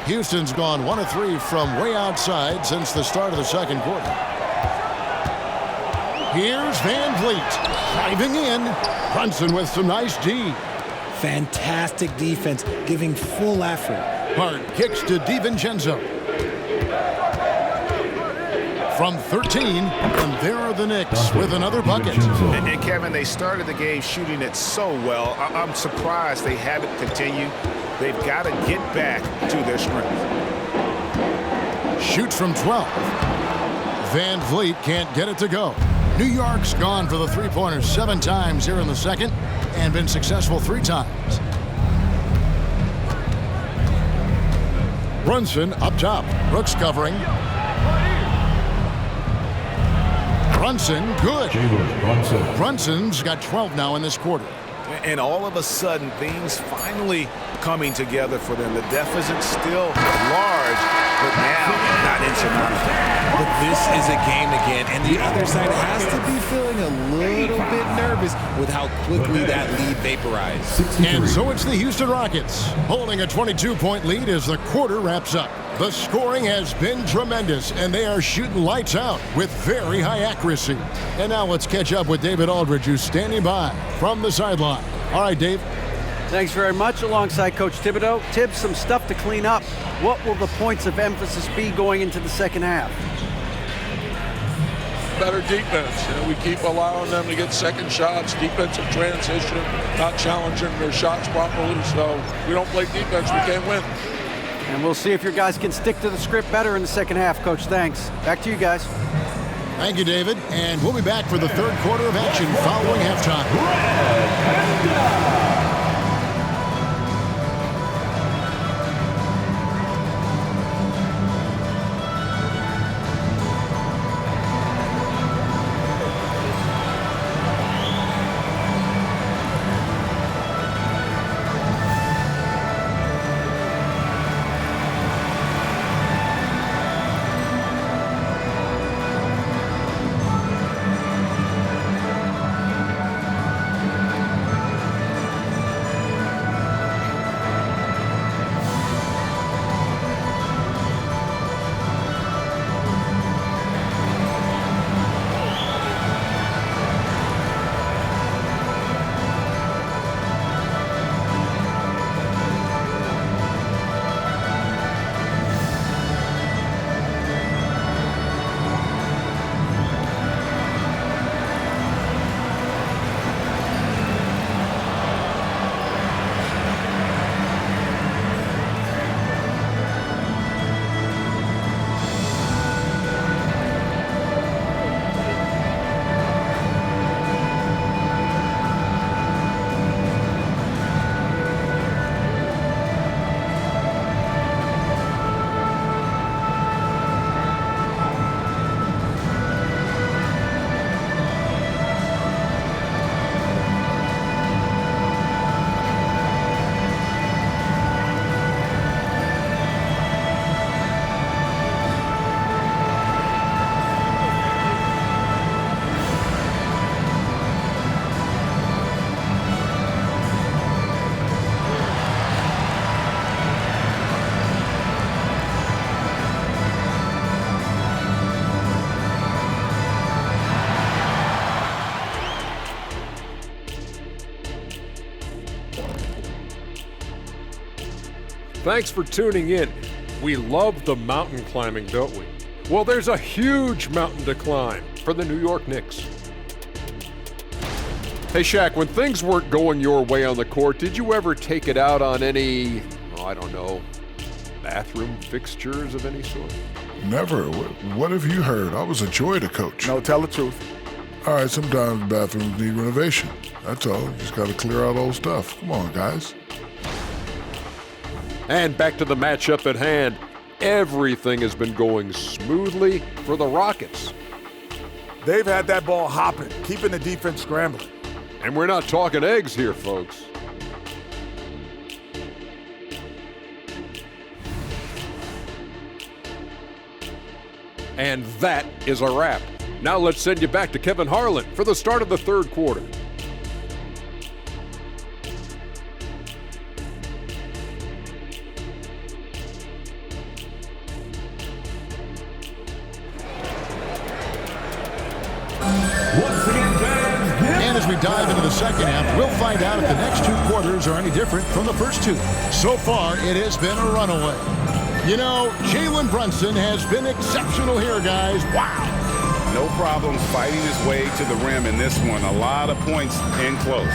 Houston's gone 1 of 3 from way outside since the start of the second quarter. Here's Van Vliet driving in. Brunson with some nice D. Fantastic defense, giving full effort. Hart kicks to DiVincenzo. From 13, and there are the Knicks with another bucket. And Kevin, they started the game shooting it so well. I'm surprised they haven't continued. They've got to get back to their strength. Shoots from 12. Van Vliet can't get it to go. New York's gone for the three-pointers 7 times here in the second and been successful 3 times. Brunson up top. Brooks covering. Brunson, good. Brunson's got 12 now in this quarter. And all of a sudden, things finally coming together for them. The deficit's still large, but now not insurmountable. But this is a game again, and the other side has to be feeling a little bit nervous with how quickly that lead vaporized. And so it's the Houston Rockets holding a 22-point lead as the quarter wraps up. The scoring has been tremendous, and they are shooting lights out with very high accuracy. And now let's catch up with David Aldridge, who's standing by from the sideline. All right, Dave. Thanks very much. Alongside Coach Thibodeau. Tibbs, some stuff to clean up. What will the points of emphasis be going into the second half? Better defense. We keep allowing them to get second shots, defensive transition, not challenging their shots properly. So if we don't play defense, we can't win. And we'll see if your guys can stick to the script better in the second half, Coach. Thanks. Back to you guys. Thank you, David. And we'll be back for the third quarter of action following halftime. Thanks for tuning in. We love the mountain climbing, don't we? Well, there's a huge mountain to climb for the New York Knicks. Hey, Shaq, when things weren't going your way on the court, did you ever take it out on any, I don't know, bathroom fixtures of any sort? Never. What have you heard? I was a joy to coach. No, tell the truth. All right, sometimes bathrooms need renovation. That's all. Just got to clear out old stuff. Come on, guys. And back to the matchup at hand. Everything has been going smoothly for the Rockets. They've had that ball hopping, keeping the defense scrambling. And we're not talking eggs here, folks. And that is a wrap. Now let's send you back to Kevin Harlan for the start of the third quarter. And as we dive into the second half, we'll find out if the next two quarters are any different from the first two. So far, it has been a runaway. You know, Jalen Brunson has been exceptional here, guys. Wow. No problem fighting his way to the rim in this one. A lot of points in close.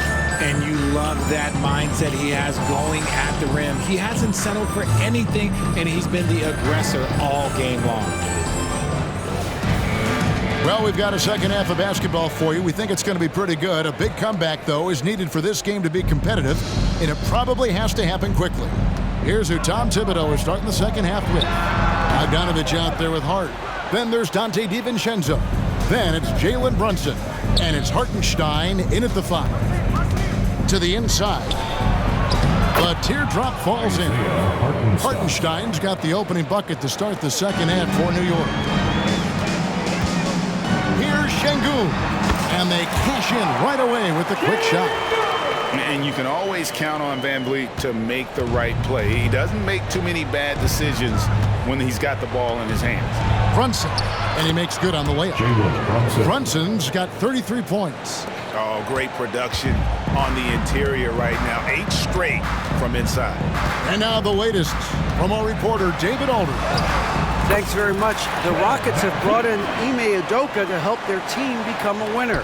And you love that mindset he has going at the rim. He hasn't settled for anything, and he's been the aggressor all game long. Well, we've got a second half of basketball for you. We think it's going to be pretty good. A big comeback, though, is needed for this game to be competitive, and it probably has to happen quickly. Here's who Tom Thibodeau is starting the second half with. Bogdanovich out there with Hart. Then there's Donte DiVincenzo. Then it's Jalen Brunson. And it's Hartenstein in at the 5. To the inside. The teardrop falls in. Hartenstein's got the opening bucket to start the second half for New York. Here's Şengün. And they cash in right away with the quick shot. And you can always count on VanVleet to make the right play. He doesn't make too many bad decisions when he's got the ball in his hands. Brunson, and he makes good on the layup. Brunson's got 33 points. Oh, great production on the interior right now. 8 straight from inside. And now the latest from our reporter, David Alder. Thanks very much. The Rockets have brought in Ime Udoka to help their team become a winner.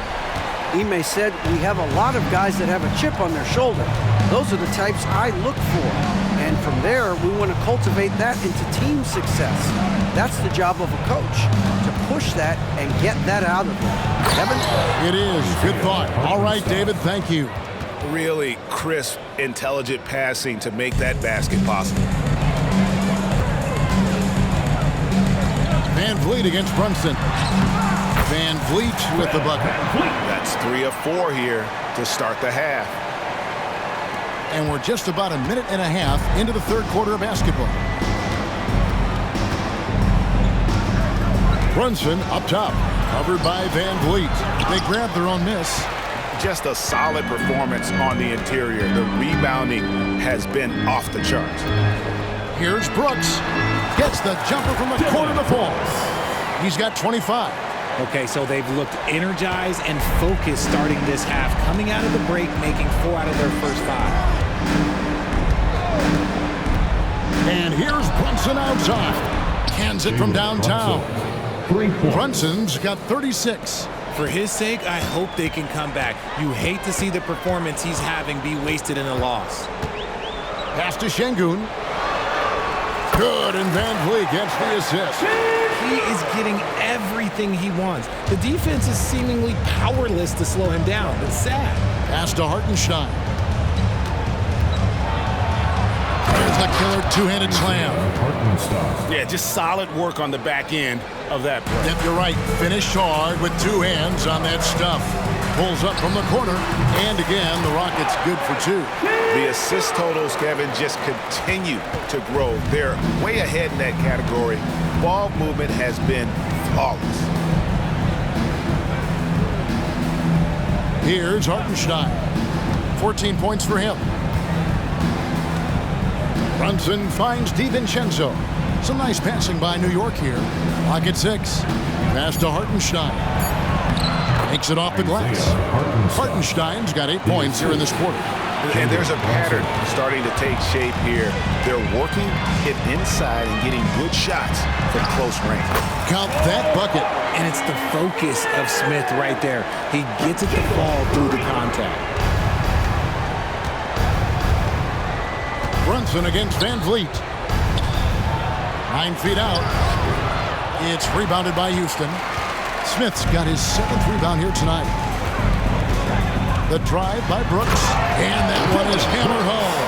Ime said, "We have a lot of guys that have a chip on their shoulder. Those are the types I look for. And from there, we want to cultivate that into team success. That's the job of a coach, to push that and get that out of them." Kevin? It is. Good thought. All right, David, thank you. Really crisp, intelligent passing to make that basket possible. VanVleet against Brunson. VanVleet with the bucket. That's 3 of 4 here to start the half. And we're just about a minute and a half into the third quarter of basketball. Brunson up top, covered by VanVleet. They grab their own miss. Just a solid performance on the interior. The rebounding has been off the charts. Here's Brooks. Gets the jumper from the corner to fall. He's got 25. Okay, so they've looked energized and focused starting this half, coming out of the break, making 4 out of their first 5. And here's Brunson outside. Cans it from downtown. Brunson's got 36. For his sake, I hope they can come back. You hate to see the performance he's having be wasted in a loss. Pass to Şengün. Good, and VanVleet gets the assist. He is getting everything he wants. The defense is seemingly powerless to slow him down. It's sad. Pass to Hartenstein. There's the killer two-handed slam. Yeah, just solid work on the back end of that play. Yep, you're right. Finished hard with 2 hands on that stuff. Pulls up from the corner, and again, the Rockets good for 2. The assist totals, Kevin, just continue to grow. They're way ahead in that category. Ball movement has been flawless. Here's Hartenstein. 14 points for him. Brunson finds DiVincenzo. Some nice passing by New York here. Clock at 6. Pass to Hartenstein. Makes it off the glass. Hartenstein's got 8 points here in this quarter. And there's a pattern starting to take shape here. They're working it inside and getting good shots from close range. Count that bucket. And it's the focus of Smith right there. He gets it to fall through the contact. Brunson against VanVleet. 9 feet out. It's rebounded by Houston. Smith's got his 7th rebound here tonight. The drive by Brooks, and that one is hammered home.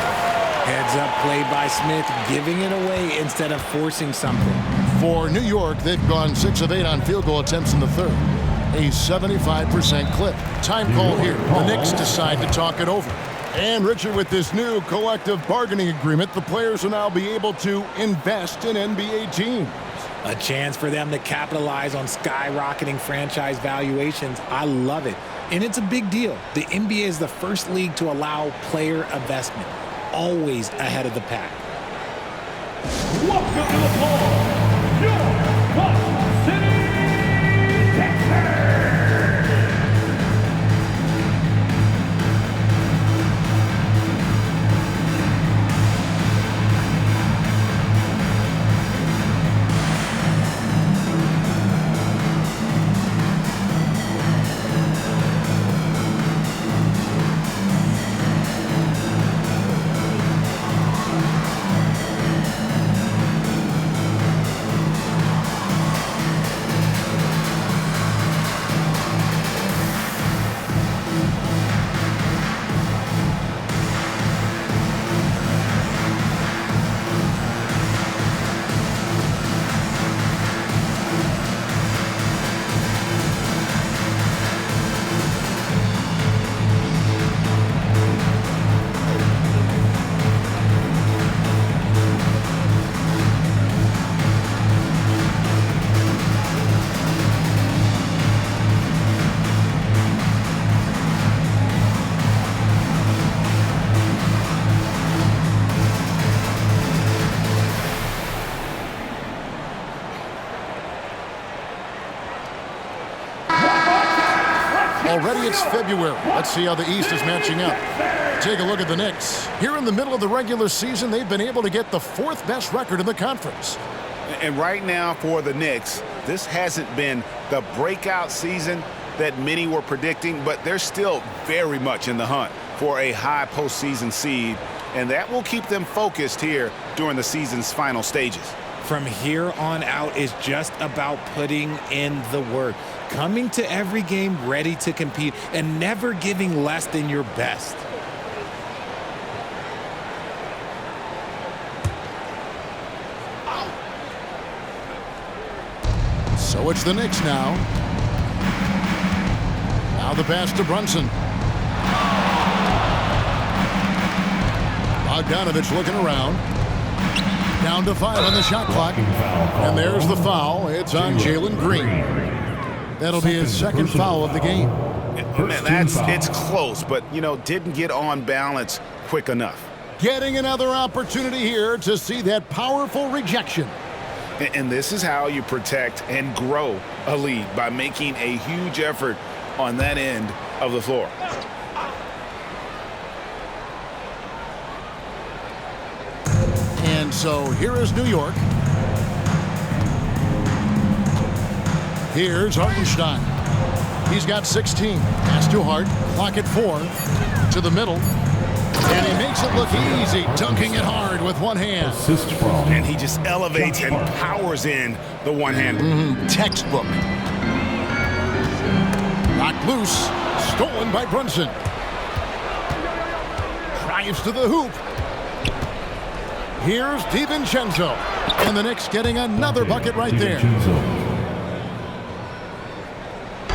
Heads up play by Smith, giving it away instead of forcing something. For New York, they've gone 6 of 8 on field goal attempts in the third. A 75% clip. Time call here. The Knicks decide to talk it over. And Richard, with this new collective bargaining agreement, the players will now be able to invest in NBA teams. A chance for them to capitalize on skyrocketing franchise valuations. I love it. And it's a big deal. The NBA is the first league to allow player investment, always ahead of the pack. Welcome to the floor, your Boston City Texans. Already it's February. Let's see how the East is matching up. Take a look at the Knicks. Here in the middle of the regular season, they've been able to get the 4th best record in the conference. And right now for the Knicks, this hasn't been the breakout season that many were predicting, but they're still very much in the hunt for a high postseason seed, and that will keep them focused here during the season's final stages. From here on out is just about putting in the work, coming to every game ready to compete, and never giving less than your best. So it's the Knicks now. Now the pass to Brunson. Bogdanovich looking around. Down to 5 on the shot clock. And there's the foul. It's on Jalen Green. That'll be his 2nd foul of the game. It's close, but, didn't get on balance quick enough. Getting another opportunity here to see that powerful rejection. And this is how you protect and grow a lead, by making a huge effort on that end of the floor. And so here is New York. Here's Hartenstein. He's got 16. Pass to Hart. Clock at 4. To the middle. And he makes it look easy, dunking it hard with one hand. And he just elevates and powers in the one-hander. Textbook. Knocked loose. Stolen by Brunson. Drives to the hoop. Here's DiVincenzo. And the Knicks getting another bucket right there.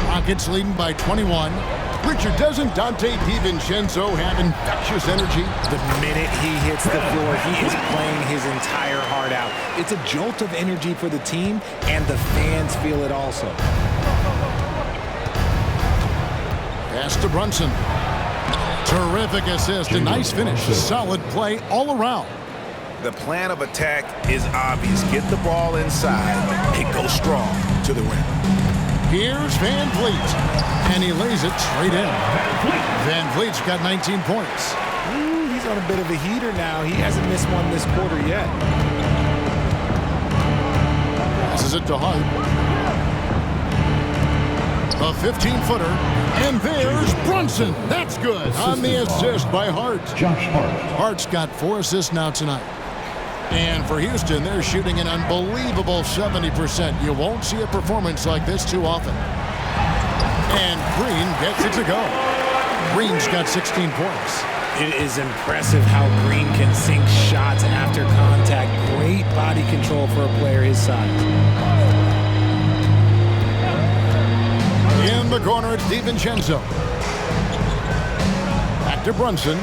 Rockets leading by 21. Richard, doesn't Dante DiVincenzo have infectious energy? The minute he hits the floor, he is playing his entire heart out. It's a jolt of energy for the team, and the fans feel it also. Pass to Brunson. Terrific assist, a nice finish. Solid play all around. The plan of attack is obvious. Get the ball inside and go strong to the rim. Here's Van Vliet, and he lays it straight in. Van Vliet's got 19 points. Ooh, he's on a bit of a heater now. He hasn't missed one this quarter yet. Passes it to Hart. A 15-footer, and there's Brunson. That's good on the assist by Hart. Josh Hart. Hart's got 4 assists now tonight. And for Houston, they're shooting an unbelievable 70%. You won't see a performance like this too often. And Green gets it to go. Green's got 16 points. It is impressive how Green can sink shots after contact. Great body control for a player his size. In the corner, it's DiVincenzo. Back to Brunson.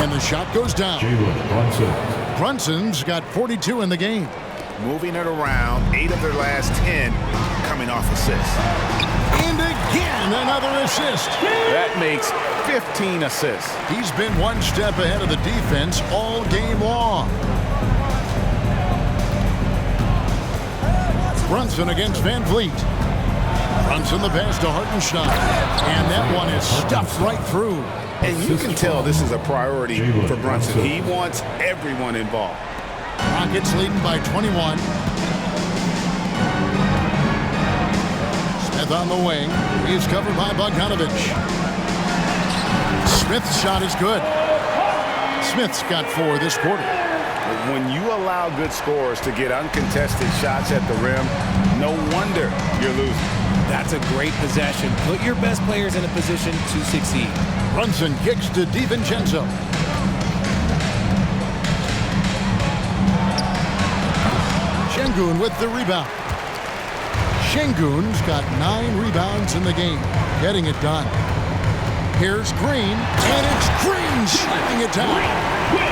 And the shot goes down. Jalen Brunson. Brunson's got 42 in the game. moving it around, 8 of their last 10 coming off assists. And again, another assist. That makes 15 assists. He's been one step ahead of the defense all game long. Brunson against Van Vliet. Brunson the pass to Hartenstein. And that one is stuffed right through. And you can tell this is a priority for Brunson. He wants everyone involved. Rockets leading by 21. Smith on the wing. He's covered by Bogdanovich. Smith's shot is good. Smith's got 4 this quarter. When you allow good scorers to get uncontested shots at the rim, no wonder you're losing. That's a great possession. Put your best players in a position to succeed. Brunson kicks to DiVincenzo. Şengün with the rebound. Şengün's got 9 rebounds in the game, getting it done. Here's Green, and it's Green shutting it down.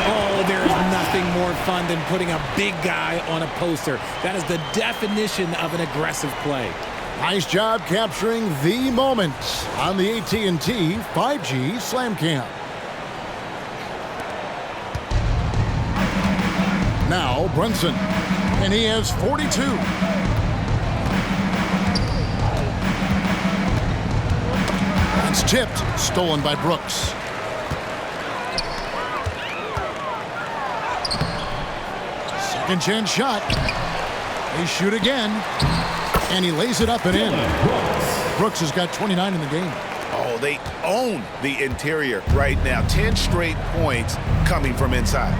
Oh, there's nothing more fun than putting a big guy on a poster. That is the definition of an aggressive play. Nice job capturing the moment on the AT&T 5G Slam Cam. Now Brunson, and he has 42. It's tipped, stolen by Brooks. Second chance shot. They shoot again, and he lays it up and in. Brooks has got 29 in the game. Oh, they own the interior right now. 10 straight points coming from inside.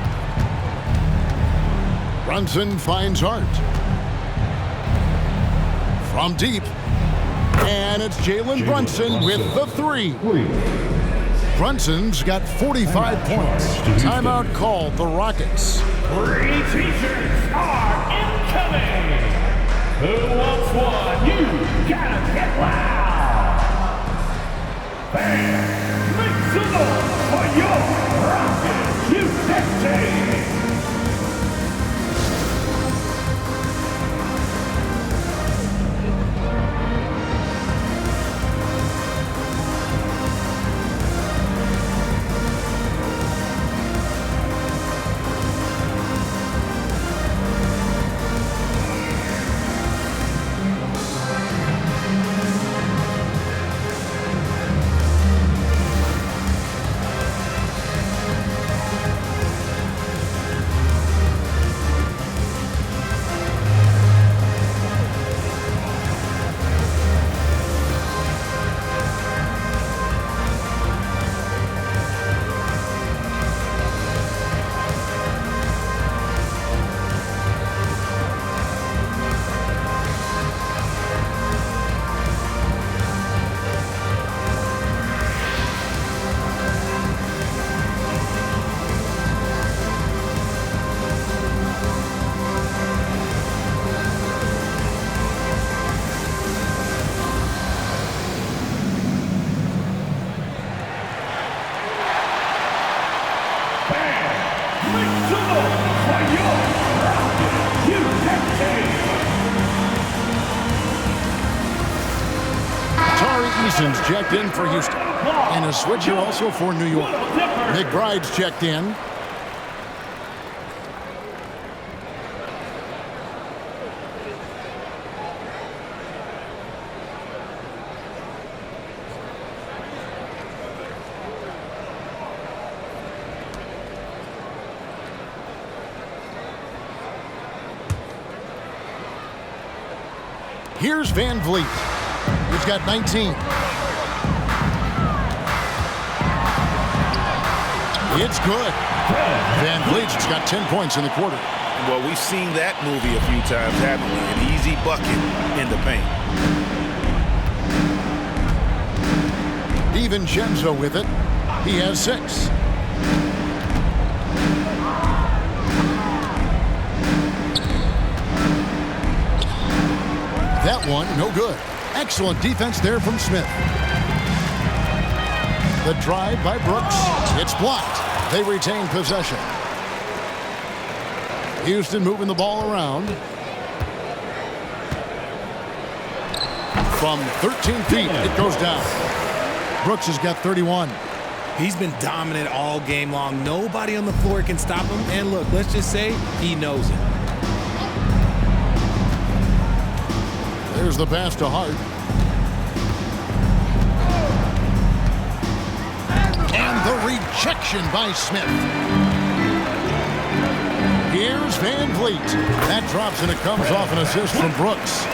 Brunson finds Hart. From deep. And it's Jalen Brunson with the 3. Brunson's got 45 points. Timeout called the Rockets. Free t-shirts are incoming. Who wants one? You gotta get loud. Fans, make some noise for your Rockets USA. Eason's checked in for Houston. And a switcher also for New York. McBride's checked in. Here's Van Vliet. He's got 19. It's good. Van Vliet's got 10 points in the quarter. Well, we've seen that movie a few times, haven't we? An easy bucket in the paint. DiVincenzo with it. He has 6. That one, no good. Excellent defense there from Smith. The drive by Brooks. It's blocked. They retain possession. Houston moving the ball around. From 13 feet, it goes down. Brooks has got 31. He's been dominant all game long. Nobody on the floor can stop him. And look, let's just say he knows it. There's the pass to Hart. And the rejection by Smith. Here's Van Vliet. That drops and it comes off an assist from Brooks.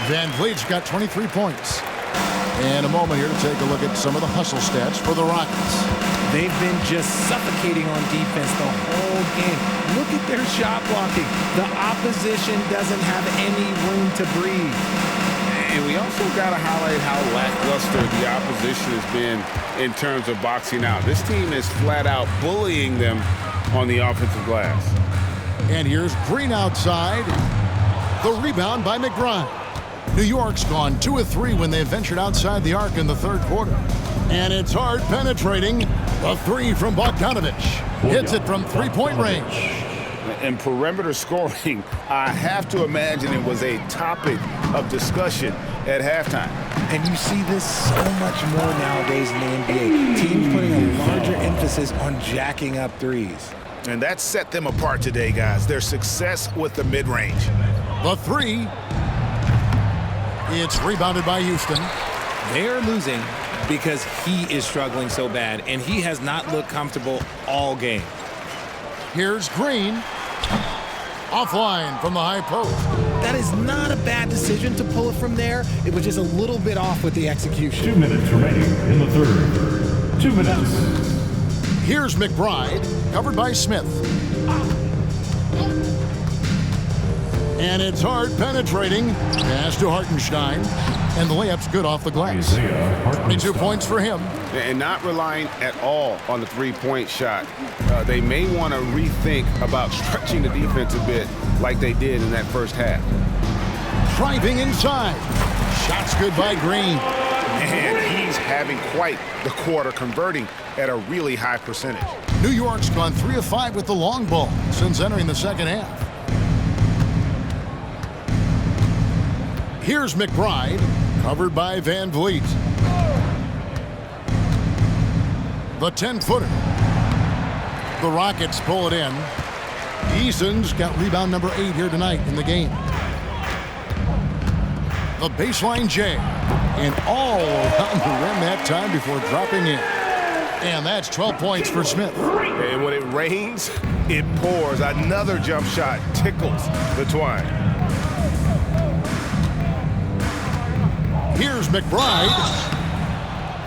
Van Vliet's got 23 points. And a moment here to take a look at some of the hustle stats for the Rockets. They've been just suffocating on defense the whole game. Look at their shot blocking. The opposition doesn't have any room to breathe. And we also got to highlight how lackluster the opposition has been in terms of boxing out. This team is flat out bullying them on the offensive glass. And here's Green outside. The rebound by McBride. New York's gone 2 of 3 when they ventured outside the arc in the third quarter. And it's Hart penetrating. A 3 from Bogdanovich. Hits it from three-point range. And perimeter scoring, I have to imagine it was a topic of discussion at halftime. And you see this so much more nowadays in the NBA. Teams putting a larger emphasis on jacking up threes. And that set them apart today, guys. Their success with the mid-range. The 3. It's rebounded by Houston. They're losing because he is struggling so bad, and he has not looked comfortable all game. Here's Green. Offline from the high post. That is not a bad decision to pull it from there. It was just a little bit off with the execution. 2 minutes remaining in the third. 2 minutes. Here's McBride, covered by Smith. And it's Hart penetrating. Pass to Hartenstein. And the layup's good off the glass. 22 points for him. And not relying at all on the three-point shot. They may want to rethink about stretching the defense a bit like they did in that first half. Driving inside. Shots good by Green. And he's having quite the quarter, converting at a really high percentage. New York's gone 3 of 5 with the long ball since entering the second half. Here's McBride, covered by Van Vliet. The 10-footer. The Rockets pull it in. Eason's got rebound number 8 here tonight in the game. The baseline J. And all around the rim that time before dropping in. And that's 12 points for Smith. And when it rains, it pours. Another jump shot tickles the twine. Here's McBride.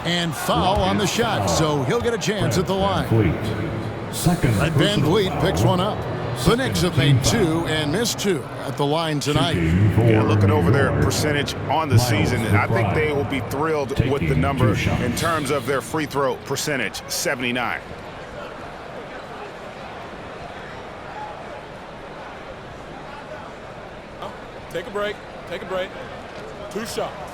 And foul on the shot, so he'll get a chance at the line. Red Van Vliet picks one up. The Knicks have made 2 and missed 2 at the line tonight. Yeah, looking over their percentage on the season, I think they will be thrilled with the number in terms of their free throw percentage, 79. Take a break. Take a break. 2 shots.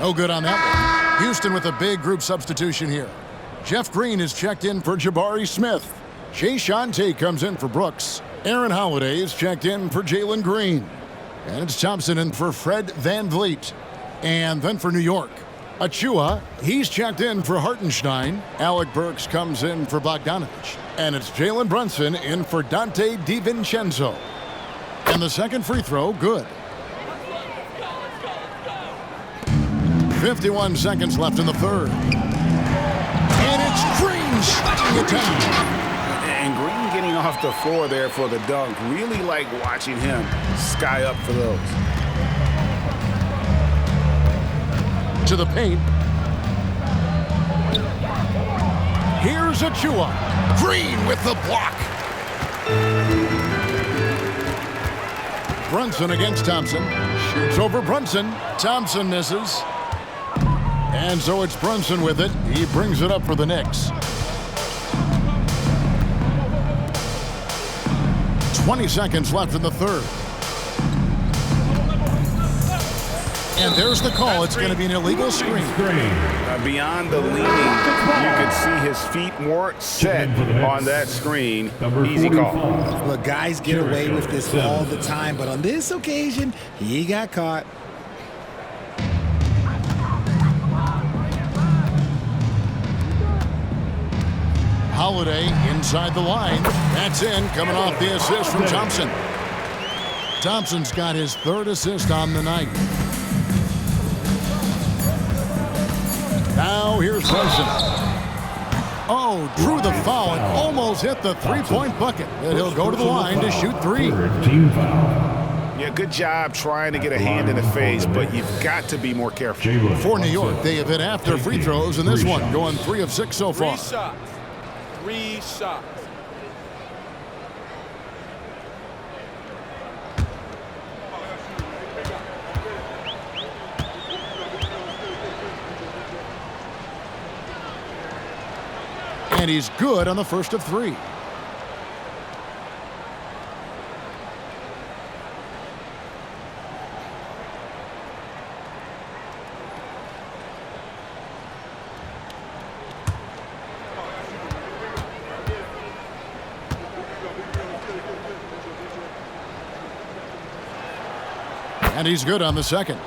No good on that one. Houston with a big group substitution here. Jeff Green is checked in for Jabari Smith. Jay Shante comes in for Brooks. Aaron Holiday is checked in for Jalen Green. And it's Thompson in for Fred Van Vliet. And then for New York, Achua, he's checked in for Hartenstein. Alec Burks comes in for Bogdanovich. And it's Jalen Brunson in for Dante DiVincenzo. And the second free throw, good. 51 seconds left in the third. And it's Green shutting it down. And Green getting off the floor there for the dunk. Really like watching him sky up for those. To the paint. Here's Achua. Green with the block. Brunson against Thompson. Shoots over Brunson. Thompson misses. And so it's Brunson with it. He brings it up for the Knicks. 20 seconds left in the third. And there's the call. It's going to be an illegal screen. Beyond the leaning, you could see his feet weren't set on that screen. Easy call. Look, guys get away with this all the time, but on this occasion, he got caught. Holiday inside the line. That's in, coming off the assist from Thompson. Thompson's got his 3rd assist on the night. Now here's Brunson. Oh, drew the foul and almost hit the 3-point bucket. And he'll go to the line to shoot 3. Yeah, good job trying to get a hand in the face, but you've got to be more careful. For New York, they have hit after free throws in this one, going 3 of 6 so far. 3 shots. And he's good on the first of 3. And he's good on the second.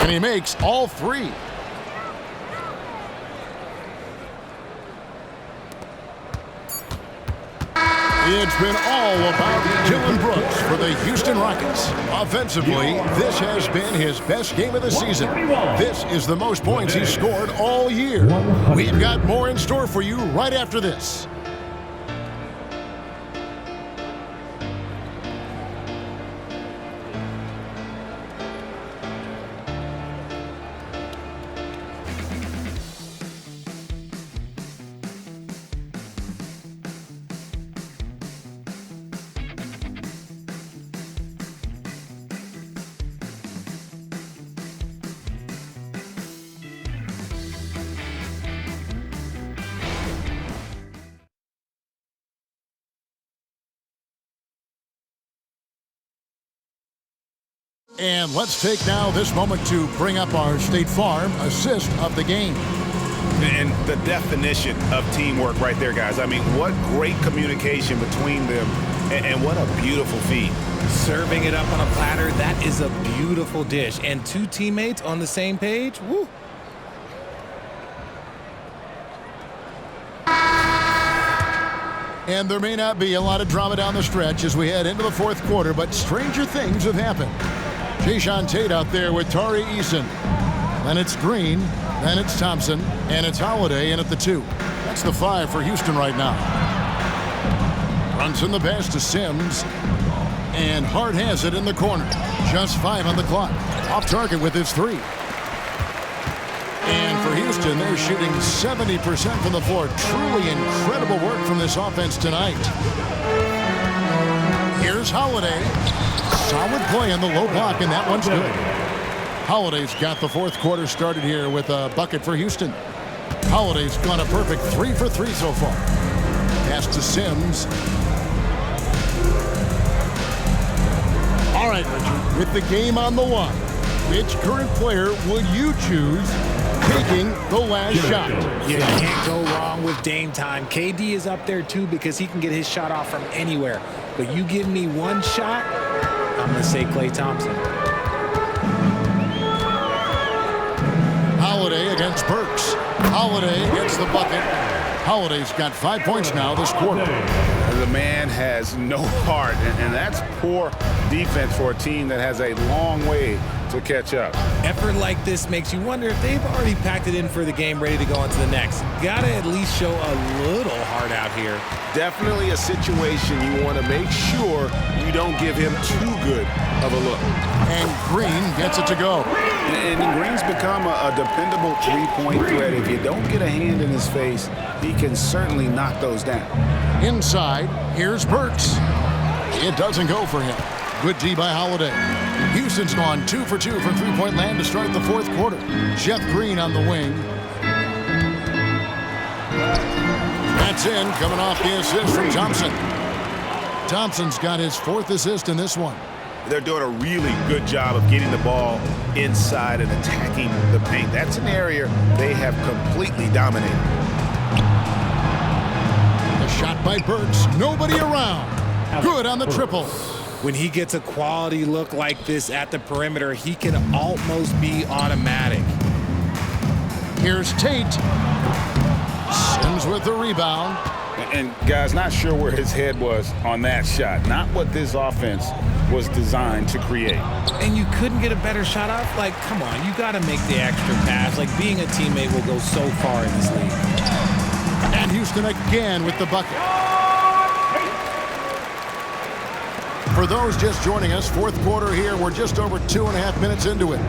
And he makes all 3. It's been all about Dillon Brooks for the Houston Rockets. Offensively, this has been his best game of the season. This is the most points he's scored all year. We've got more in store for you right after this. And let's take now this moment to bring up our State Farm assist of the game. And the definition of teamwork right there, guys. I mean, what great communication between them, and what a beautiful feed. Serving it up on a platter, that is a beautiful dish. And 2 teammates on the same page, woo. And there may not be a lot of drama down the stretch as we head into the 4th quarter, but stranger things have happened. Jayshawn Tate out there with Tari Eason. Then it's Green, then it's Thompson, and it's Holiday in at the 2. That's the 5 for Houston right now. Runs in the pass to Sims, and Hart has it in the corner. Just 5 on the clock. Off target with his 3. And for Houston, they're shooting 70% from the floor. Truly incredible work from this offense tonight. Here's Holiday. Solid play on the low block, and that one's good. Holiday's got the 4th quarter started here with a bucket for Houston. Holiday's gone a perfect 3 for 3 so far. Pass to Sims. All right, Richard, with the game on the line, which current player would you choose taking the last shot? You can't go wrong with Dame time. KD is up there too because he can get his shot off from anywhere. But you give me one shot, I'm going to say Klay Thompson. Holiday against Burks. Holiday gets the bucket. Holiday's got 5 points now this quarter. The man has no heart, and that's poor defense for a team that has a long way to catch up. Effort like this makes you wonder if they've already packed it in for the game, ready to go on to the next. Gotta at least show a little heart out here. Definitely a situation you want to make sure you don't give him too good of a look. And Green gets it to go. And Green's become a dependable three-point threat. If you don't get a hand in his face, he can certainly knock those down. Inside, here's Burks. It doesn't go for him. Good D by Holiday. Houston's gone 2 for 2 from three-point land to start the fourth quarter. Jeff Green on the wing. That's in, coming off the assist from Thompson. Thompson's got his 4th assist in this one. They're doing a really good job of getting the ball inside and attacking the paint. That's an area they have completely dominated. The shot by Burks. Nobody around. Good on the triple. When he gets a quality look like this at the perimeter, he can almost be automatic. Here's Tate. Sims with the rebound. And guys, not sure where his head was on that shot. Not what this offense was designed to create. And you couldn't get a better shot off? Like, come on, you got to make the extra pass. Like, being a teammate will go so far in this league. And Houston again with the bucket. For those just joining us, fourth quarter here. We're just over 2.5 minutes into it.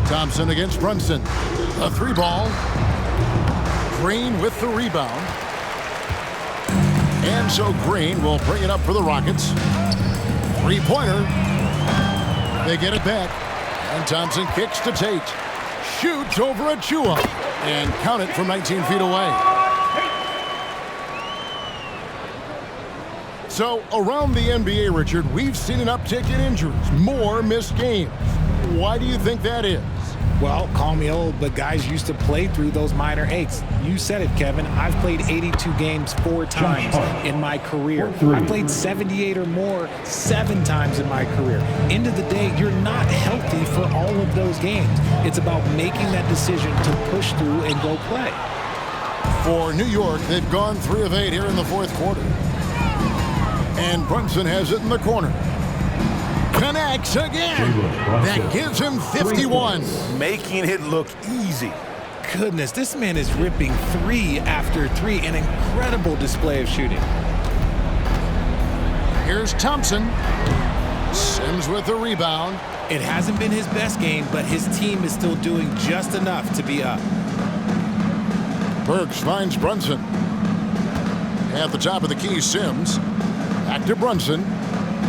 Thompson against Brunson. A 3-ball. Green with the rebound. And so Green will bring it up for the Rockets. 3-pointer. They get it back. And Thompson kicks to Tate. Shoots over Achua. And count it from 19 feet away. So around the NBA, Richard, we've seen an uptick in injuries. More missed games. Why do you think that is? Well, call me old, but guys used to play through those minor aches. You said it, Kevin. I've played 82 games 4 times in my career. I played 78 or more 7 times in my career. End of the day, you're not healthy for all of those games. It's about making that decision to push through and go play. For New York, they've gone 3 of 8 here in the fourth quarter. And Brunson has it in the corner. Connects again. That gives him 51. Making it look easy. Goodness, this man is ripping 3 after 3. An incredible display of shooting. Here's Thompson. Sims with the rebound. It hasn't been his best game, but his team is still doing just enough to be up. Burks finds Brunson. At the top of the key, Sims. Back to Brunson.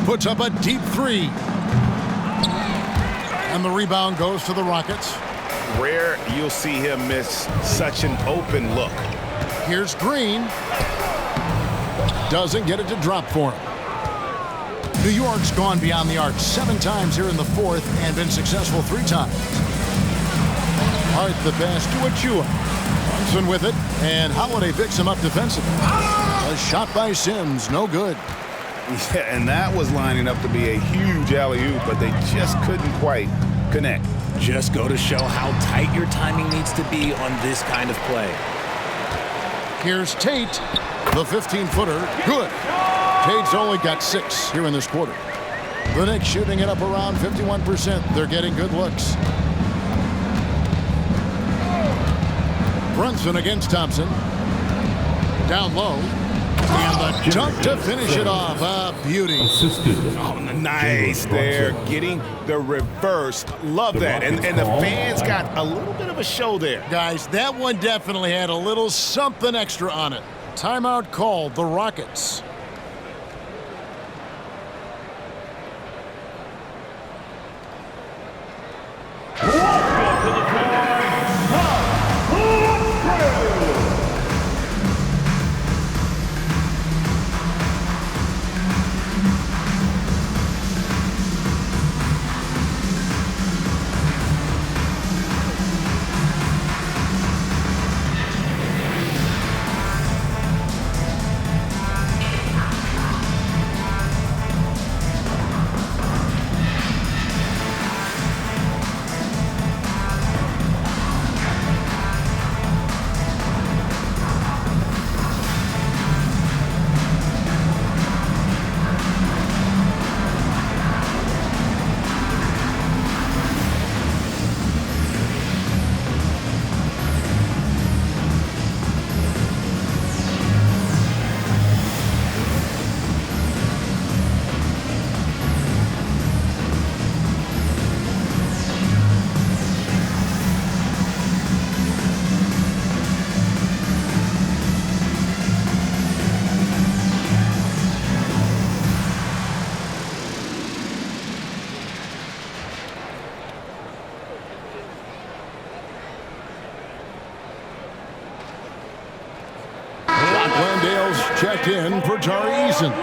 Puts up a deep 3. And the rebound goes to the Rockets. Rare you'll see him miss such an open look. Here's Green. Doesn't get it to drop for him. New York's gone beyond the arc 7 times here in the fourth and been successful 3 times. Hart the pass to Achua. Brunson with it, and Holiday picks him up defensively. A shot by Sims, no good. Yeah, and that was lining up to be a huge alley-oop, but they just couldn't quite connect. Just go to show how tight your timing needs to be on this kind of play. Here's Tate, the 15-footer, good. Tate's only got 6 here in this quarter. The Knicks shooting it up around 51%. They're getting good looks. Brunson against Thompson. Down low. And the dunk to finish it off. A beauty. Oh, nice there. Getting the reverse. Love that. And the fans got a little bit of a show there. Guys, that one definitely had a little something extra on it. Timeout called, the Rockets. checked in for Tari Eason.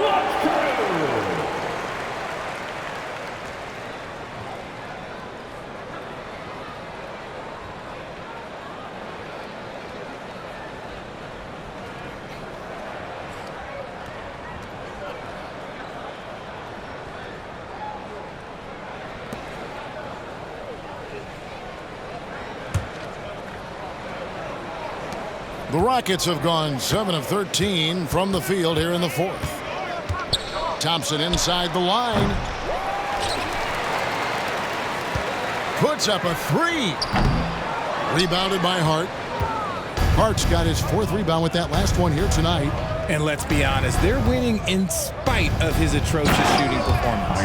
The Rockets have gone 7 of 13 from the field here in the fourth. Thompson inside the line. Puts up a three. Rebounded by Hart. Hart's got his fourth rebound with that last one here tonight. And let's be honest, they're winning in spite of his atrocious shooting performance.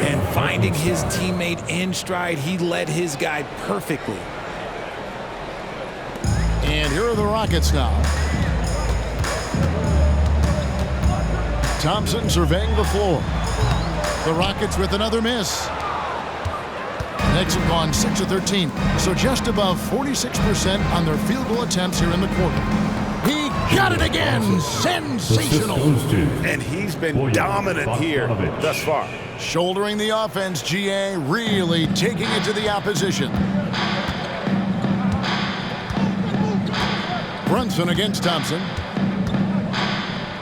And finding his teammate in stride, he led his guy perfectly. And here are the Rockets now. Thompson surveying the floor. The Rockets with another miss. Knicks have gone 6 of 13, so just above 46% on their field goal attempts here in the quarter. He got it again! Sensational! And he's been dominant here thus far. Shouldering the offense, GA really taking it to the opposition. Brunson against Thompson.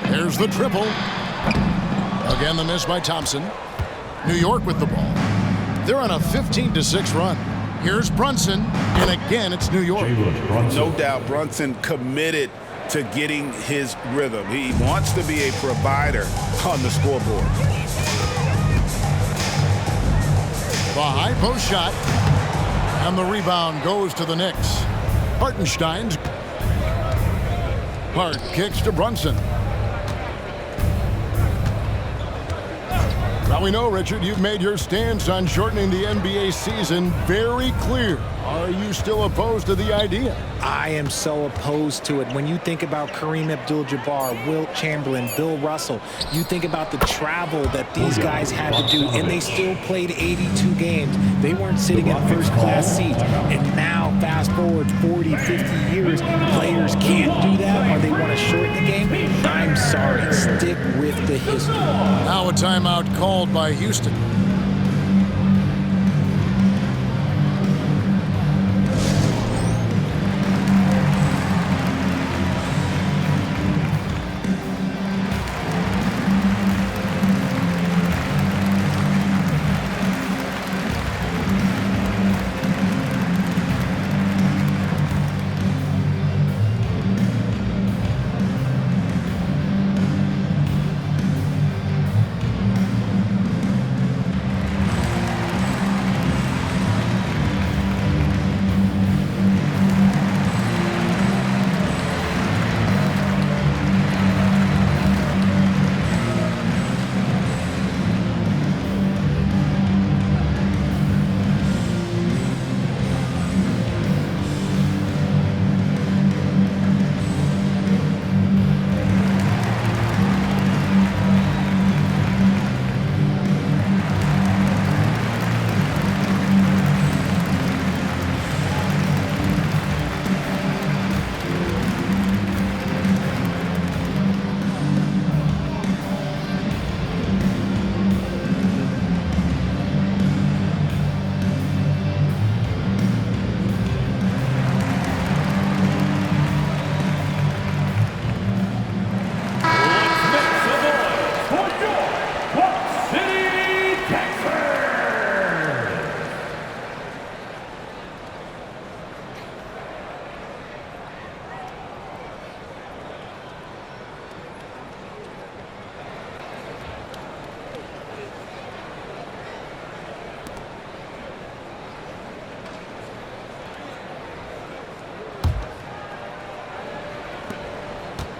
There's the triple. Again, the miss by Thompson. New York with the ball. They're on a 15-6 run. Here's Brunson, and again, it's New York. No doubt Brunson committed to getting his rhythm. He wants to be a provider on the scoreboard. The high post shot, and the rebound goes to the Knicks. Hartenstein's. Hart kicks to Brunson. Now we know, Richard, you've made your stance on shortening the NBA season very clear. Are you still opposed to the idea? I am so opposed to it. When you think about Kareem Abdul-Jabbar, Wilt Chamberlain, Bill Russell, you think about the travel that these guys had to do, and they still played 82 games. They weren't sitting in first-class seats. And now, fast forward 40, 50 years, players can't do that, or they want to shorten the game. I'm sorry. Stick with the history. Now a timeout called by Houston.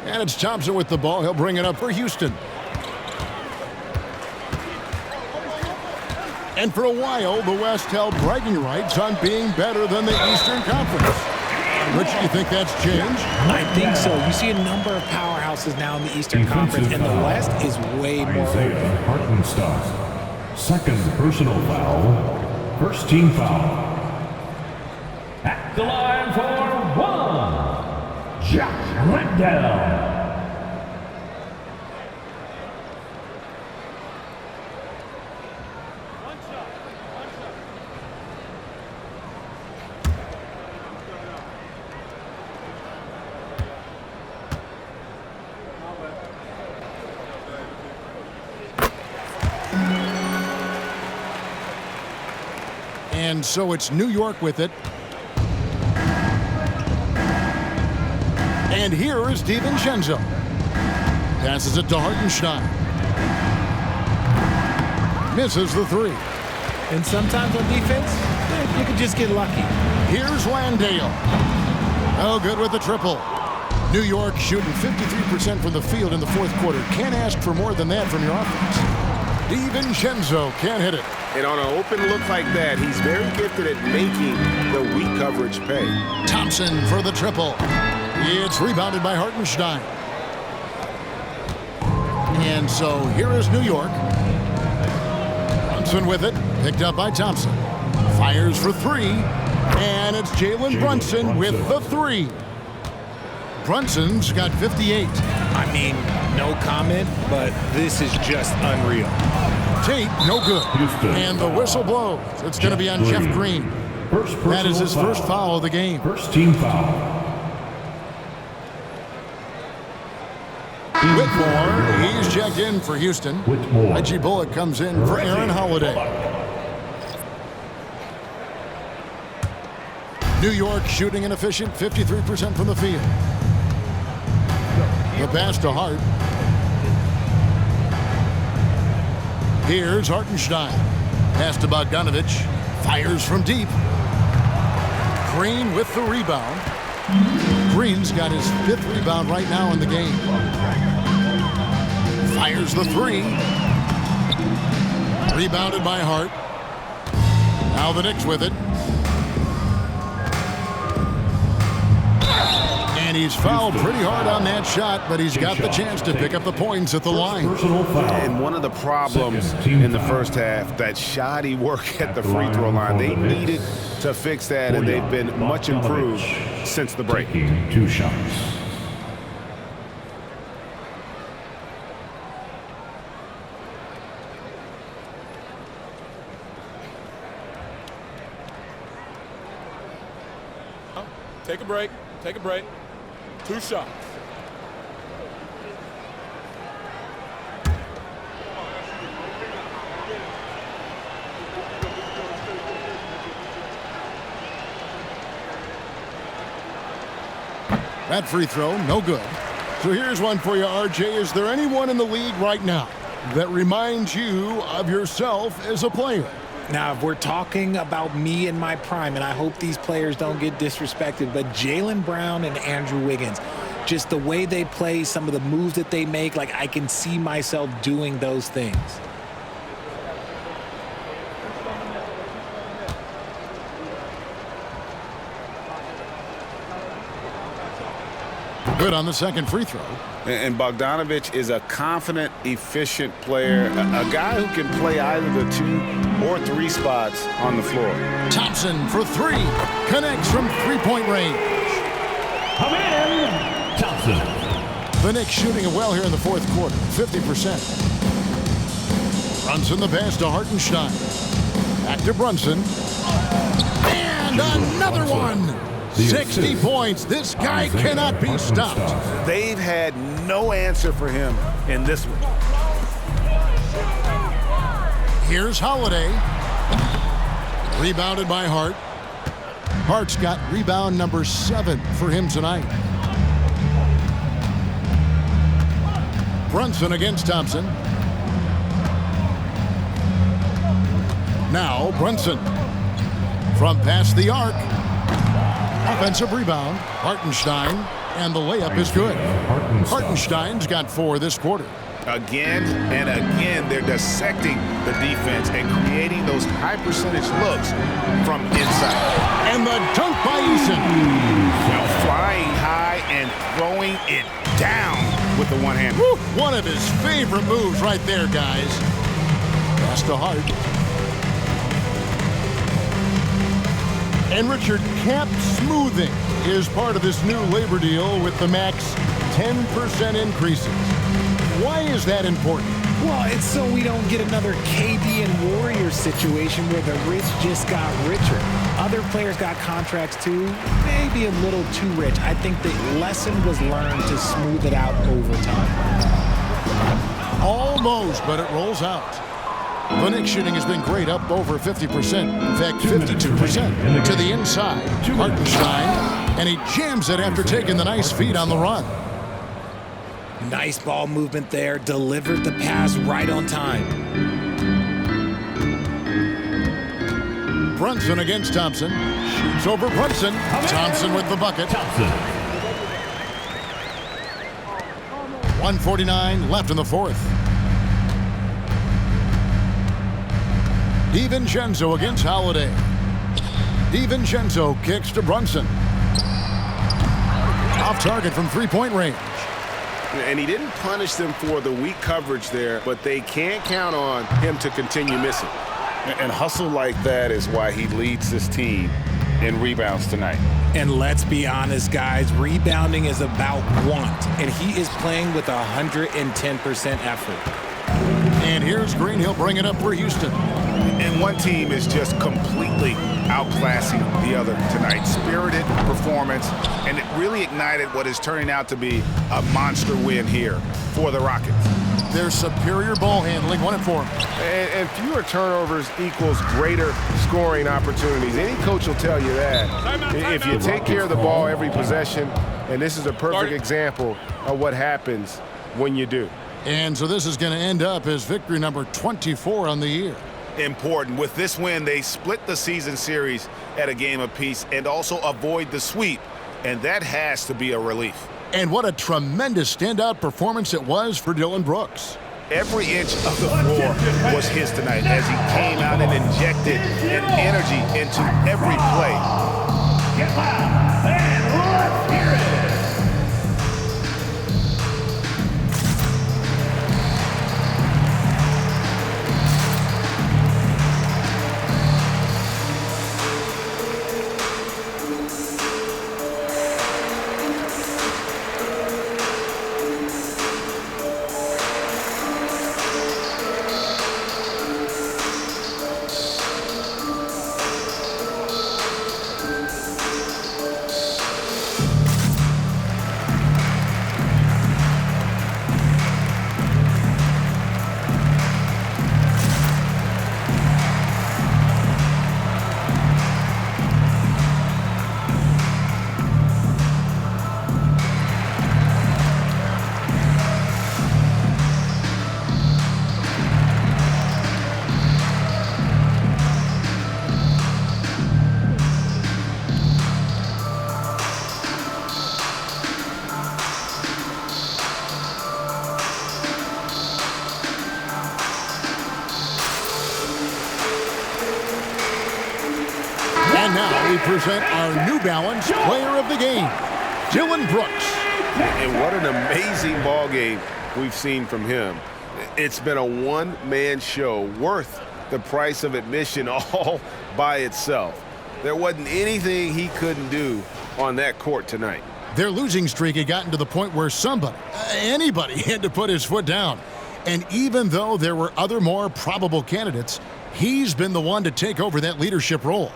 And it's Thompson with the ball. He'll bring it up for Houston. And for a while, the West held bragging rights on being better than the Eastern Conference. Rich, do you think that's changed? I think so. You see a number of powerhouses now in the Eastern Conference, and the West is way more open. Hartenstein. Second personal foul. First team foul. At the line for one, Jack Rendell. And so it's New York with it. And here is DiVincenzo. Passes it to Hartenstein. Misses the three. And sometimes on defense, you can just get lucky. Here's Landale. Oh, good with the triple. New York shooting 53% from the field in the fourth quarter. Can't ask for more than that from your offense. DiVincenzo can't hit it. And on an open look like that, he's very gifted at making the weak coverage pay. Thompson for the triple. It's rebounded by Hartenstein. And so here is New York. Brunson with it. Picked up by Thompson. Fires for three. And it's Jalen Brunson with the three. Brunson's got 58. I mean, no comment, but this is just unreal. Tate, no good. And the whistle blows. It's going to be on Jeff Green. That is his first foul of the game. First team foul. Whitmore, he's checked in for Houston. Reggie Bullock comes in for Aaron Holiday. New York shooting an efficient 53% from the field. The pass to Hart. Here's Hartenstein. Pass to Bogdanovich. Fires from deep. Green with the rebound. Green's got his 5th rebound right now in the game. Fires the three. Rebounded by Hart. Now the Knicks with it. And he's fouled pretty hard on that shot, but he's got the chance to pick up the points at the line. And one of the problems in the first half, that shoddy work at the free throw line. They needed to fix that, and they've been much improved since the break. 2 shots. Take a break. Take a break. 2 shots. That free throw, no good. So here's one for you, RJ. Is there anyone in the league right now that reminds you of yourself as a player? Now, if we're talking about me in my prime, and I hope these players don't get disrespected, but Jaylen Brown and Andrew Wiggins, just the way they play, some of the moves that they make, like I can see myself doing those things. Good on the second free throw. And Bogdanovich is a confident, efficient player, a guy who can play either the 2 or 3 spots on the floor. Thompson for three. Connects from three-point range. Come in, Thompson. The Knicks shooting it well here in the fourth quarter, 50%. Brunson the pass to Hartenstein. Back to Brunson. And another one. 60 points. This guy cannot be stopped. They've had no answer for him in this one. Here's Holiday. Rebounded by Hart. Hart's got rebound number 7 for him tonight. Brunson against Thompson. Now Brunson from past the arc. Offensive rebound. Hartenstein, and the layup is good. Hartenstein's got 4 this quarter. Again and again, they're dissecting the defense and creating those high percentage looks from inside. And the dunk by Eason. Well, flying high and throwing it down with the one hand. One of his favorite moves right there, guys. Pass to Hart. And Richard, cap smoothing is part of this new labor deal with the max 10% increases. Why is that important? Well, it's so we don't get another KD and Warriors situation where the rich just got richer. Other players got contracts too, maybe a little too rich. I think the lesson was learned to smooth it out over time. Almost, but it rolls out. The Knicks shooting has been great, up over 50%. In fact, 52% to the inside. Hartenstein, and he jams it after taking the nice feed on the run. Nice ball movement there, delivered the pass right on time. Brunson against Thompson. Shoots over Brunson. Thompson with the bucket. 1:49 left in the fourth. DiVincenzo against Holiday. DiVincenzo kicks to Brunson. Off target from three-point range. And he didn't punish them for the weak coverage there, but they can't count on him to continue missing. And hustle like that is why he leads this team in rebounds tonight. And let's be honest, guys, rebounding is about want, and he is playing with 110% effort. And here's Green. He'll bring it up for Houston. And one team is just completely outclassing the other tonight. Spirited performance, and it really ignited what is turning out to be a monster win here for the Rockets. Their superior ball handling won it for them. And fewer turnovers equals greater scoring opportunities. Any coach will tell you that. If you take care of the ball every possession, and this is a perfect example of what happens when you do. And so this is going to end up as victory number 24 on the year. Important. With this win, they split the season series at a game apiece and also avoid the sweep, and that has to be a relief. And what a tremendous standout performance it was for Dillon Brooks. Every inch of the floor was his tonight as he came out and injected an energy into every play. Get loud and let's hear it. And now we present our New Balance Player of the Game, Dillon Brooks. And what an amazing ball game we've seen from him. It's been a one-man show worth the price of admission all by itself. There wasn't anything he couldn't do on that court tonight. Their losing streak had gotten to the point where somebody, anybody, had to put his foot down. And even though there were other more probable candidates, he's been the one to take over that leadership role.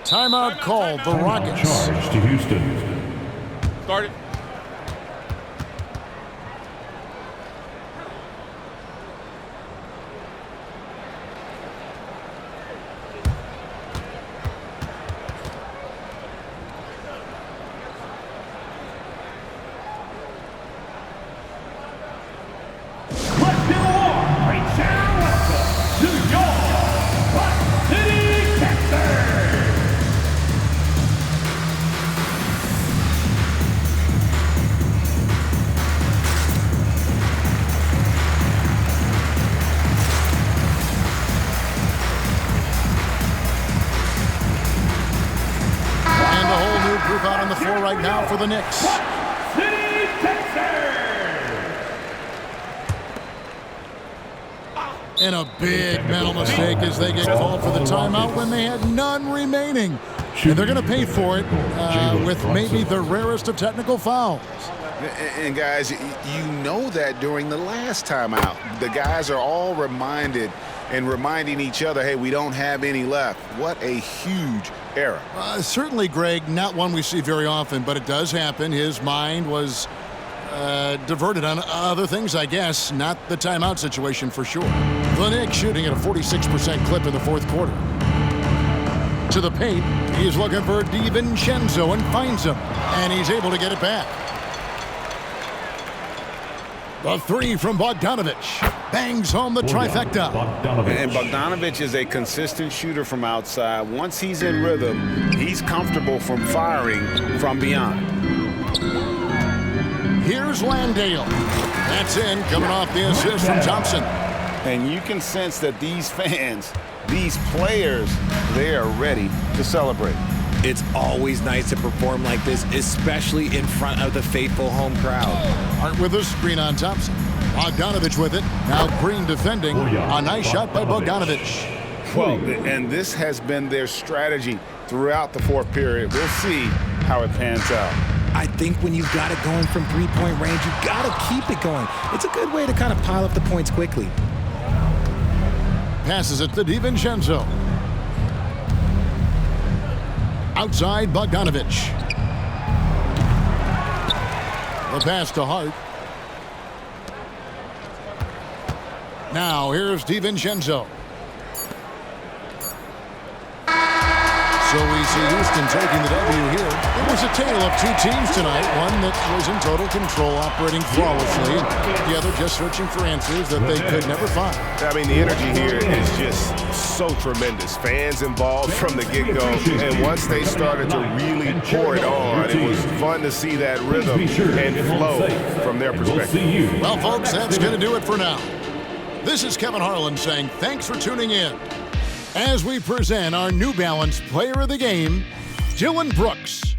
Timeout called, the Rockets. Charge to Houston. Start it. Let's give a warm, great sound welcome to your Rock City, Texas. now for the Knicks. City, Texas. And a big mental mistake as they get called for the timeout when they had none remaining. And they're going to pay for it with maybe the rarest of technical fouls. And guys, you know that during the last timeout, the guys are all reminded and reminding each other, hey, we don't have any left. What a huge error. Certainly, Greg, not one we see very often, but it does happen. His mind was diverted on other things, I guess, not the timeout situation for sure. The Knicks shooting at a 46% clip in the fourth quarter. To the paint, he's looking for DiVincenzo and finds him, and he's able to get it back. The three from Bogdanovich bangs home the trifecta. And Bogdanovich is a consistent shooter from outside. Once he's in rhythm, he's comfortable from firing from beyond. Here's Landale. That's in, coming off the assist from Thompson. And you can sense that these fans, these players, they are ready to celebrate. It's always nice to perform like this, especially in front of the faithful home crowd. Hart with a screen on Thompson. Bogdanovich with it. Now Green defending. A nice shot by Bogdanovich. Well, and this has been their strategy throughout the fourth period. We'll see how it pans out. I think when you've got it going from three-point range, you've got to keep it going. It's a good way to kind of pile up the points quickly. Passes it to DiVincenzo. Outside Bogdanovich. The pass to Hart. Now here's DiVincenzo. So we see Houston taking the W here. It was a tale of two teams tonight. One that was in total control, operating flawlessly. The other just searching for answers that they could never find. I mean, the energy here is just so tremendous. Fans involved from the get-go. And once they started to really pour it on, it was fun to see that rhythm and flow from their perspective. Well, folks, that's going to do it for now. This is Kevin Harlan saying thanks for tuning in as we present our New Balance Player of the Game, Dillon Brooks.